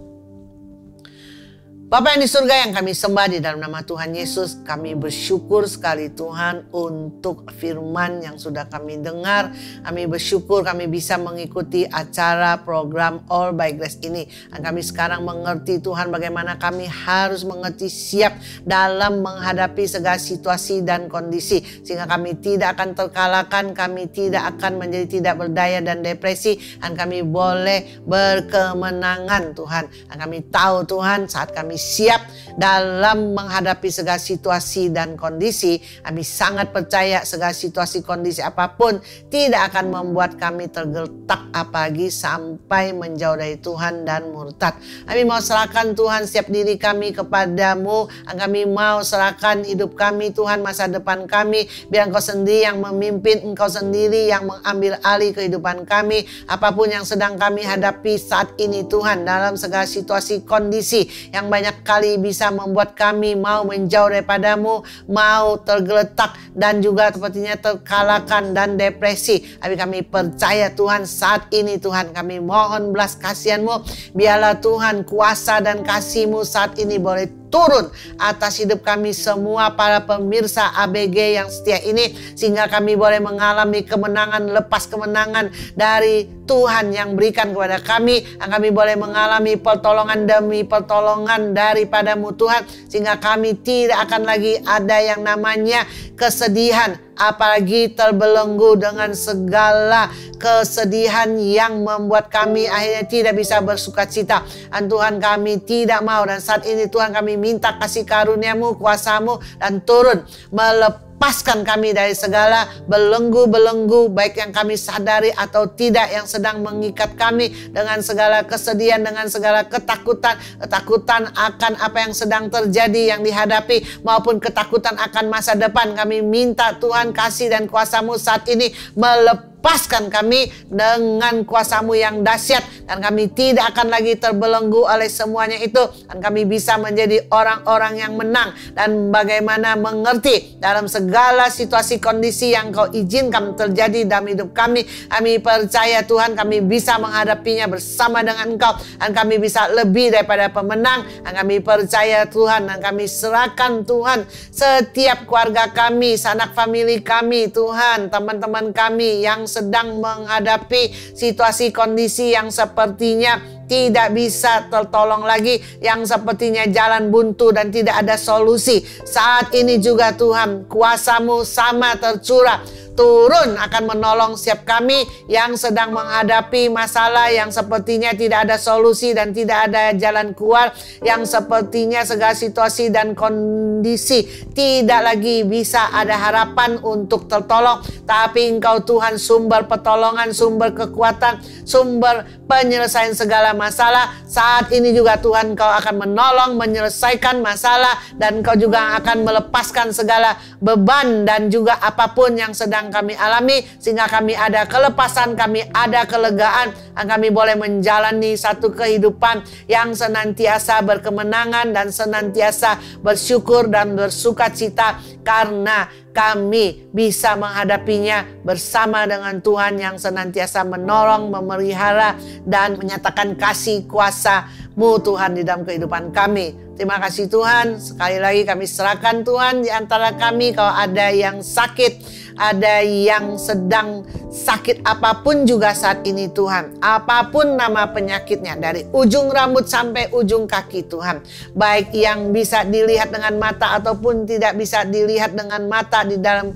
Bapa yang di surga yang kami sembah di dalam nama Tuhan Yesus, kami bersyukur sekali Tuhan untuk firman yang sudah kami dengar. Kami bersyukur kami bisa mengikuti acara program All by Grace ini. Dan kami sekarang mengerti Tuhan bagaimana kami harus mengerti siap dalam menghadapi segala situasi dan kondisi. Sehingga kami tidak akan terkalahkan, kami tidak akan menjadi tidak berdaya dan depresi. Dan kami boleh berkemenangan Tuhan. Dan kami tahu Tuhan saat kami siap dalam menghadapi segala situasi dan kondisi, kami sangat percaya segala situasi kondisi apapun tidak akan membuat kami tergeletak, apalagi sampai menjauh dari Tuhan dan murtad. Kami mau serahkan Tuhan setiap diri kami kepadamu. Kami mau serahkan hidup kami Tuhan, masa depan kami. Biar Engkau sendiri yang memimpin, Engkau sendiri yang mengambil alih kehidupan kami. Apapun yang sedang kami hadapi saat ini Tuhan, dalam segala situasi kondisi yang banyak kali bisa membuat kami mau menjauh daripadamu, mau tergeletak dan juga sepertinya terkalahkan dan depresi. Tapi kami percaya Tuhan saat ini Tuhan kami mohon belas kasihan-Mu. Biarlah Tuhan kuasa dan kasih-Mu saat ini boleh turun atas hidup kami semua para pemirsa ABG yang setia ini. Sehingga kami boleh mengalami kemenangan lepas kemenangan dari Tuhan yang berikan kepada kami. Dan kami boleh mengalami pertolongan demi pertolongan daripadamu Tuhan. Sehingga kami tidak akan lagi ada yang namanya kesedihan. Apalagi terbelenggu dengan segala kesedihan yang membuat kami akhirnya tidak bisa bersukacita. Dan Tuhan kami tidak mau. Dan saat ini Tuhan kami minta kasih karunia-Mu, kuasa-Mu dan turun melepaskan kami dari segala belenggu-belenggu baik yang kami sadari atau tidak yang sedang mengikat kami dengan segala kesedihan, dengan segala ketakutan akan apa yang sedang terjadi yang dihadapi maupun ketakutan akan masa depan. Kami minta Tuhan kasih dan kuasa-Mu saat ini melepaskan kami dengan kuasa-Mu yang dahsyat, dan kami tidak akan lagi terbelenggu oleh semuanya itu, dan kami bisa menjadi orang-orang yang menang dan bagaimana mengerti dalam segala situasi kondisi yang Kau izinkan terjadi dalam hidup kami. Kami percaya Tuhan kami bisa menghadapinya bersama dengan Engkau, dan kami bisa lebih daripada pemenang. Dan kami percaya Tuhan, dan kami serahkan Tuhan setiap keluarga kami, sanak famili kami Tuhan, teman-teman kami yang yang sedang menghadapi situasi kondisi yang sepertinya tidak bisa tertolong lagi, yang sepertinya jalan buntu dan tidak ada solusi. Saat ini juga Tuhan, kuasa-Mu sama tercurah turun akan menolong setiap kami yang sedang menghadapi masalah yang sepertinya tidak ada solusi dan tidak ada jalan keluar, yang sepertinya segala situasi dan kondisi tidak lagi bisa ada harapan untuk tertolong. Tapi Engkau Tuhan sumber pertolongan, sumber kekuatan, sumber penyelesaian segala masalah. Saat ini juga Tuhan, Engkau akan menolong menyelesaikan masalah, dan Engkau juga akan melepaskan segala beban dan juga apapun yang sedang kami alami, sehingga kami ada kelepasan, kami ada kelegaan, dan kami boleh menjalani satu kehidupan yang senantiasa berkemenangan dan senantiasa bersyukur dan bersukacita, karena kami bisa menghadapinya bersama dengan Tuhan yang senantiasa menolong, memelihara, dan menyatakan kasih kuasa-Mu Tuhan di dalam kehidupan kami. Terima kasih Tuhan, sekali lagi kami serahkan Tuhan di antara kami, kalau ada yang sakit, ada yang sedang sakit apapun juga saat ini Tuhan, apapun nama penyakitnya, dari ujung rambut sampai ujung kaki Tuhan, baik yang bisa dilihat dengan mata ataupun tidak bisa dilihat dengan mata di dalam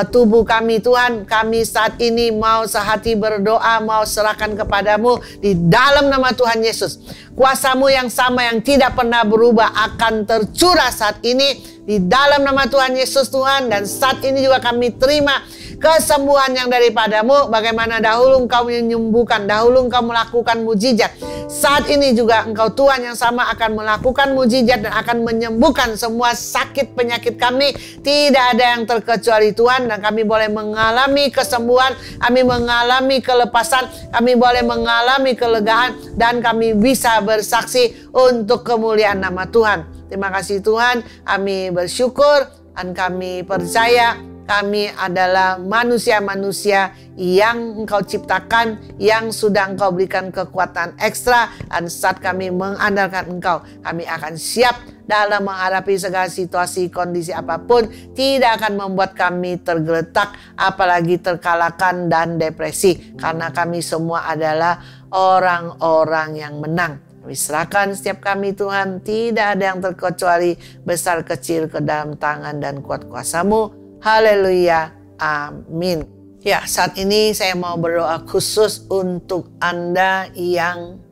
tubuh kami Tuhan, kami saat ini mau sehati berdoa, mau serahkan kepadamu di dalam nama Tuhan Yesus. Kuasa-Mu yang sama yang tidak pernah berubah akan tercurah saat ini di dalam nama Tuhan Yesus Tuhan. Dan saat ini juga kami terima kesembuhan yang daripada-Mu. Bagaimana dahulu Engkau menyembuhkan, dahulu Engkau melakukan mujizat, saat ini juga Engkau Tuhan yang sama akan melakukan mujizat dan akan menyembuhkan semua sakit penyakit kami. Tidak ada yang terkecuali Tuhan, dan kami boleh mengalami kesembuhan, kami mengalami kelepasan, kami boleh mengalami kelegaan, dan kami bisa bersaksi untuk kemuliaan nama Tuhan. Terima kasih Tuhan, kami bersyukur dan kami percaya kami adalah manusia-manusia yang Engkau ciptakan, yang sudah Engkau berikan kekuatan ekstra, dan saat kami mengandalkan Engkau, kami akan siap dalam menghadapi segala situasi kondisi apapun. Tidak akan membuat kami tergeletak, apalagi terkalahkan dan depresi, karena kami semua adalah orang-orang yang menang. Kami serahkan setiap kami Tuhan, tidak ada yang terkecuali, besar kecil ke dalam tangan dan kuat kuasa-Mu. Haleluya, amin. Ya, saat ini saya mau berdoa khusus untuk Anda yang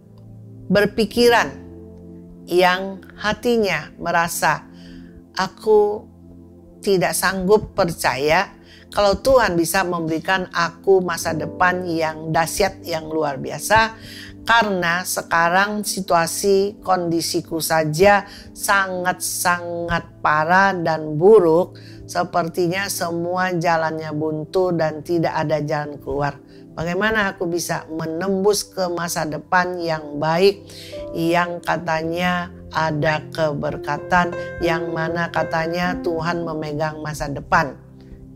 berpikiran, yang hatinya merasa, aku tidak sanggup percaya kalau Tuhan bisa memberikan aku masa depan yang dahsyat, yang luar biasa. Karena sekarang situasi kondisiku saja sangat-sangat parah dan buruk. Sepertinya semua jalannya buntu dan tidak ada jalan keluar. Bagaimana aku bisa menembus ke masa depan yang baik, yang katanya ada keberkatan, yang mana katanya Tuhan memegang masa depan.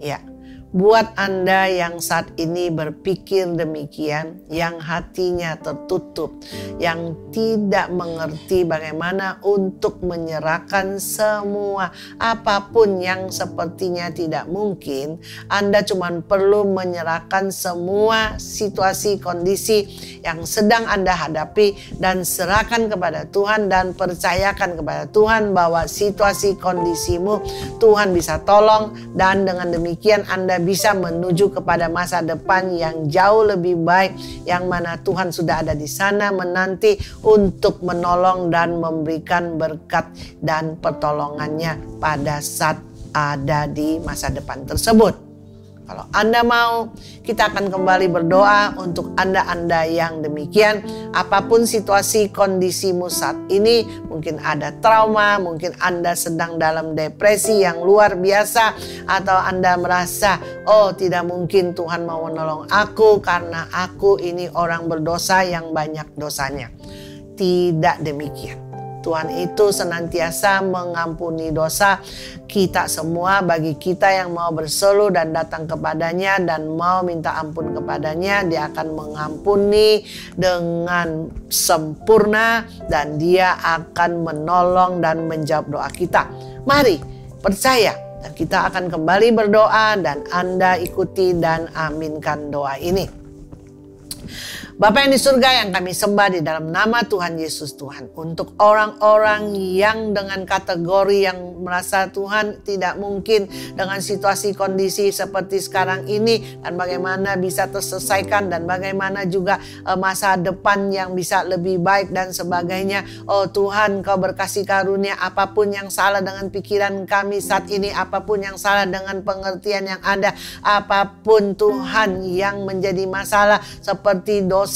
Ya. Buat Anda yang saat ini berpikir demikian, yang hatinya tertutup, yang tidak mengerti bagaimana untuk menyerahkan semua apapun yang sepertinya tidak mungkin, Anda cuma perlu menyerahkan semua situasi kondisi yang sedang Anda hadapi dan serahkan kepada Tuhan, dan percayakan kepada Tuhan bahwa situasi kondisimu Tuhan bisa tolong, dan dengan demikian Anda bisa menuju kepada masa depan yang jauh lebih baik, yang mana Tuhan sudah ada di sana menanti untuk menolong dan memberikan berkat dan pertolongannya pada saat ada di masa depan tersebut. Kalau Anda mau, kita akan kembali berdoa untuk Anda-Anda yang demikian. Apapun situasi kondisimu saat ini, mungkin ada trauma, mungkin Anda sedang dalam depresi yang luar biasa, atau Anda merasa, oh tidak mungkin Tuhan mau menolong aku karena aku ini orang berdosa yang banyak dosanya. Tidak demikian. Tuhan itu senantiasa mengampuni dosa kita semua. Bagi kita yang mau berseru dan datang kepadanya dan mau minta ampun kepadanya, Dia akan mengampuni dengan sempurna dan Dia akan menolong dan menjawab doa kita. Mari percaya Dan kita akan kembali berdoa dan Anda ikuti dan aminkan doa ini. Bapa yang di surga yang kami sembah di dalam nama Tuhan Yesus Tuhan. Untuk orang-orang yang dengan kategori yang merasa Tuhan tidak mungkin dengan situasi kondisi seperti sekarang ini. Dan bagaimana bisa terselesaikan dan bagaimana juga masa depan yang bisa lebih baik dan sebagainya. Oh Tuhan, Kau berkasih karunia apapun yang salah dengan pikiran kami saat ini. Apapun yang salah dengan pengertian yang ada. Apapun Tuhan yang menjadi masalah seperti dosa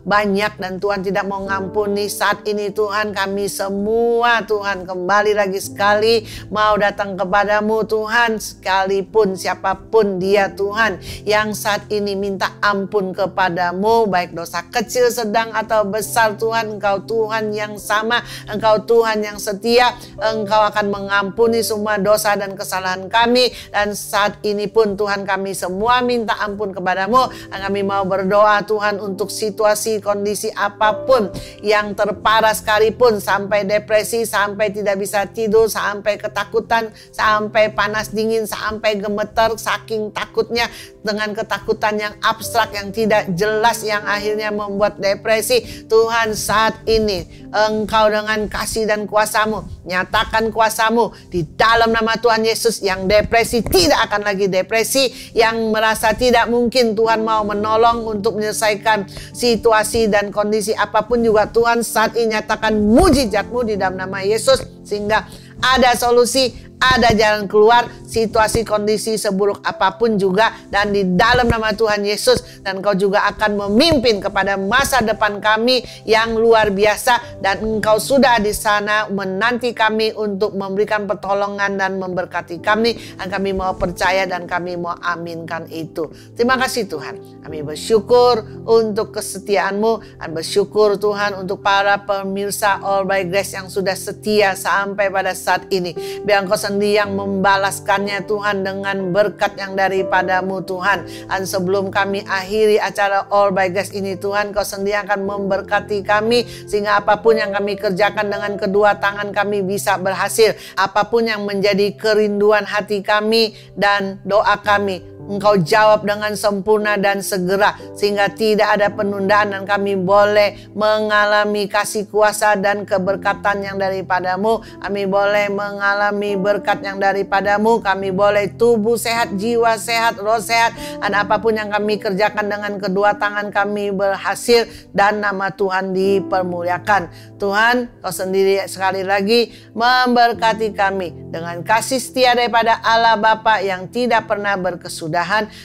banyak dan Tuhan tidak mau ngampuni saat ini Tuhan, kami semua Tuhan kembali lagi sekali mau datang kepadamu Tuhan, sekalipun siapapun dia Tuhan yang saat ini minta ampun kepadamu, baik dosa kecil, sedang atau besar Tuhan, Engkau Tuhan yang sama, Engkau Tuhan yang setia, Engkau akan mengampuni semua dosa dan kesalahan kami. Dan saat ini pun Tuhan kami semua minta ampun kepadamu, dan kami mau berdoa Tuhan untuk situasi kondisi apapun yang terparah sekalipun, sampai depresi, sampai tidak bisa tidur, sampai ketakutan, sampai panas dingin, sampai gemeter saking takutnya, dengan ketakutan yang abstrak yang tidak jelas yang akhirnya membuat depresi. Tuhan saat ini Engkau dengan kasih dan kuasa-Mu nyatakan kuasa-Mu di dalam nama Tuhan Yesus. Yang depresi tidak akan lagi depresi, yang merasa tidak mungkin Tuhan mau menolong untuk menyelesaikan situasi dan kondisi apapun juga Tuhan saat ini nyatakan mujizat-Mu di dalam nama Yesus, sehingga ada solusi, ada jalan keluar situasi kondisi seburuk apapun juga, dan di dalam nama Tuhan Yesus. Dan Engkau juga akan memimpin kepada masa depan kami yang luar biasa, dan Engkau sudah di sana menanti kami untuk memberikan pertolongan dan memberkati kami, dan kami mau percaya dan kami mau aminkan itu. Terima kasih Tuhan, kami bersyukur untuk kesetiaan-Mu, dan bersyukur Tuhan untuk para pemirsa All by Grace yang sudah setia sampai pada saat ini. Biar Engkau sendiri yang membalaskannya Tuhan dengan berkat yang daripada-Mu Tuhan. Dan sebelum kami akhiri acara All by Grace ini Tuhan, Kau sendiri akan memberkati kami, sehingga apapun yang kami kerjakan dengan kedua tangan kami bisa berhasil. Apapun yang menjadi kerinduan hati kami dan doa kami, Engkau jawab dengan sempurna dan segera, sehingga tidak ada penundaan, dan kami boleh mengalami kasih kuasa dan keberkatan yang daripada-Mu. Kami boleh mengalami berkat yang daripada-Mu. Kami boleh tubuh sehat, jiwa sehat, roh sehat, dan apapun yang kami kerjakan dengan kedua tangan kami berhasil, dan nama Tuhan dipermuliakan. Tuhan, Kau sendiri sekali lagi memberkati kami dengan kasih setia daripada Allah Bapa yang tidak pernah berkesudahan,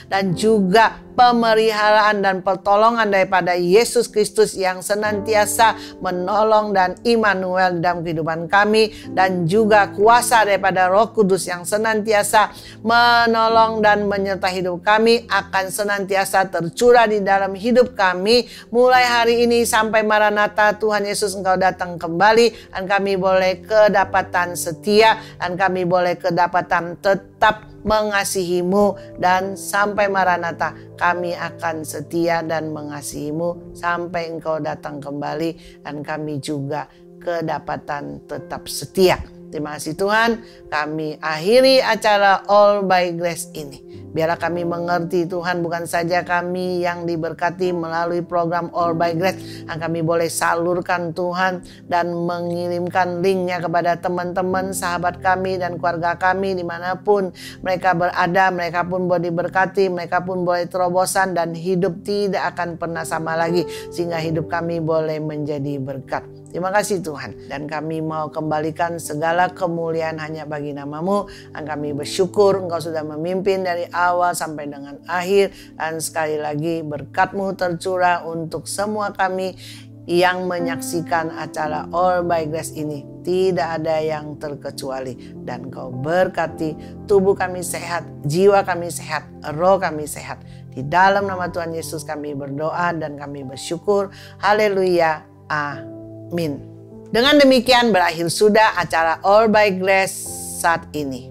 dan juga pemeliharaan dan pertolongan daripada Yesus Kristus yang senantiasa menolong dan Immanuel dalam kehidupan kami, dan juga kuasa daripada Roh Kudus yang senantiasa menolong dan menyertai hidup kami akan senantiasa tercurah di dalam hidup kami mulai hari ini sampai Maranatha Tuhan Yesus Engkau datang kembali, dan kami boleh kedapatan setia, dan kami boleh kedapatan tetap mengasihi-Mu, dan sampai Maranatha kami akan setia dan mengasihi-Mu sampai Engkau datang kembali, dan kami juga kedapatan tetap setia. Terima kasih Tuhan, kami akhiri acara All by Grace ini. Biarlah kami mengerti Tuhan, bukan saja kami yang diberkati melalui program All by Grace, yang kami boleh salurkan Tuhan dan mengirimkan linknya kepada teman-teman, sahabat kami dan keluarga kami dimanapun mereka berada. Mereka pun boleh diberkati, mereka pun boleh terobosan, dan hidup tidak akan pernah sama lagi, sehingga hidup kami boleh menjadi berkat. Terima kasih Tuhan, dan kami mau kembalikan segala kemuliaan hanya bagi nama-Mu, dan kami bersyukur Engkau sudah memimpin dari awal sampai dengan akhir, dan sekali lagi berkat-Mu tercurah untuk semua kami yang menyaksikan acara All by Grace ini. Tidak ada yang terkecuali, dan Kau berkati tubuh kami sehat, jiwa kami sehat, roh kami sehat. Di dalam nama Tuhan Yesus kami berdoa dan kami bersyukur. Haleluya. Amin. Dengan demikian berakhir sudah acara All by Grace saat ini.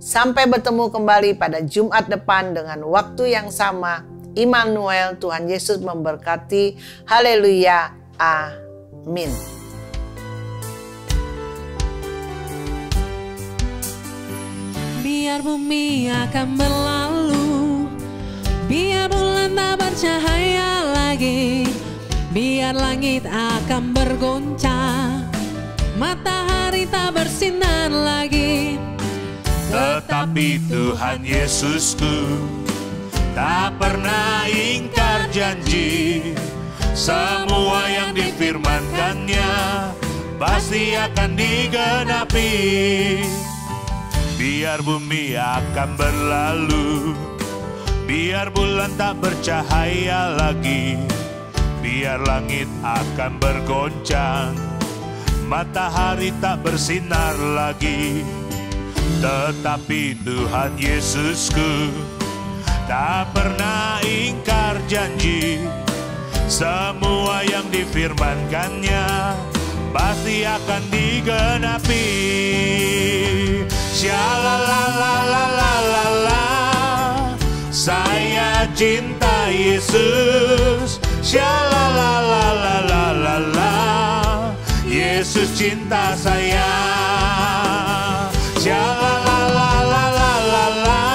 Sampai bertemu kembali pada Jumat depan dengan waktu yang sama. Immanuel, Tuhan Yesus memberkati. Haleluya. Amin. Biar bumi akan berlalu, biar bulan tak bercahaya lagi, biar langit akan bergoncang, matahari tak bersinar lagi. Tetapi Tuhan Yesusku tak pernah ingkar janji. Semua yang difirmankannya pasti akan digenapi. Biar bumi akan berlalu, biar bulan tak bercahaya lagi, biar langit akan bergoncang, matahari tak bersinar lagi. Tetapi Tuhan Yesusku tak pernah ingkar janji. Semua yang difirmankannya pasti akan digenapi. Shalalalalala, saya cinta Yesus. Shalalalalala, Yesus cinta saya. Shalalalalala,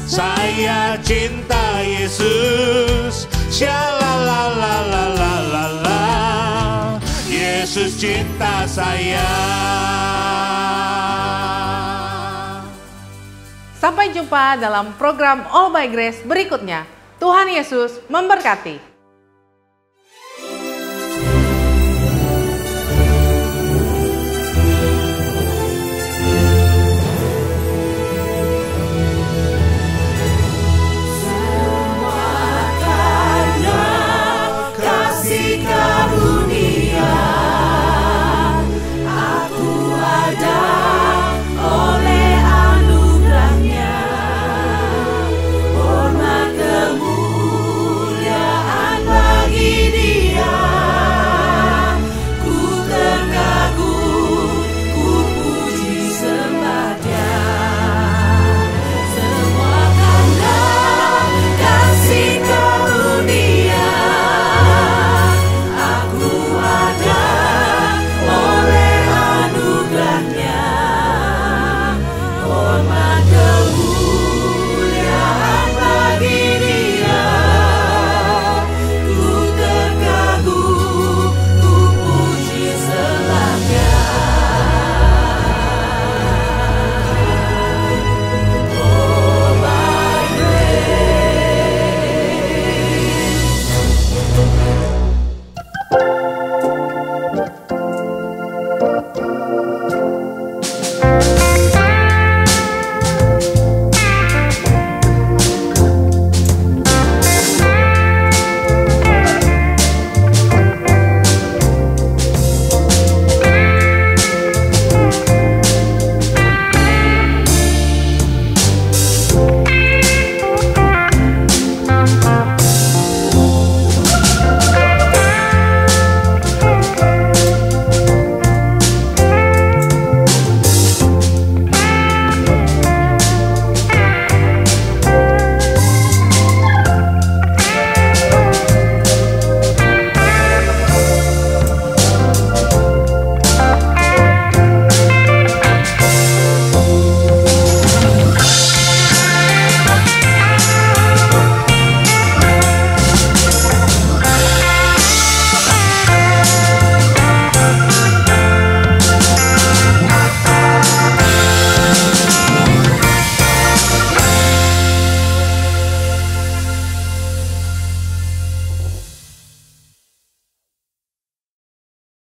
saya cinta Yesus. Shalalalalala, Yesus cinta saya. Sampai jumpa dalam program All by Grace berikutnya. Tuhan Yesus memberkati. Hormat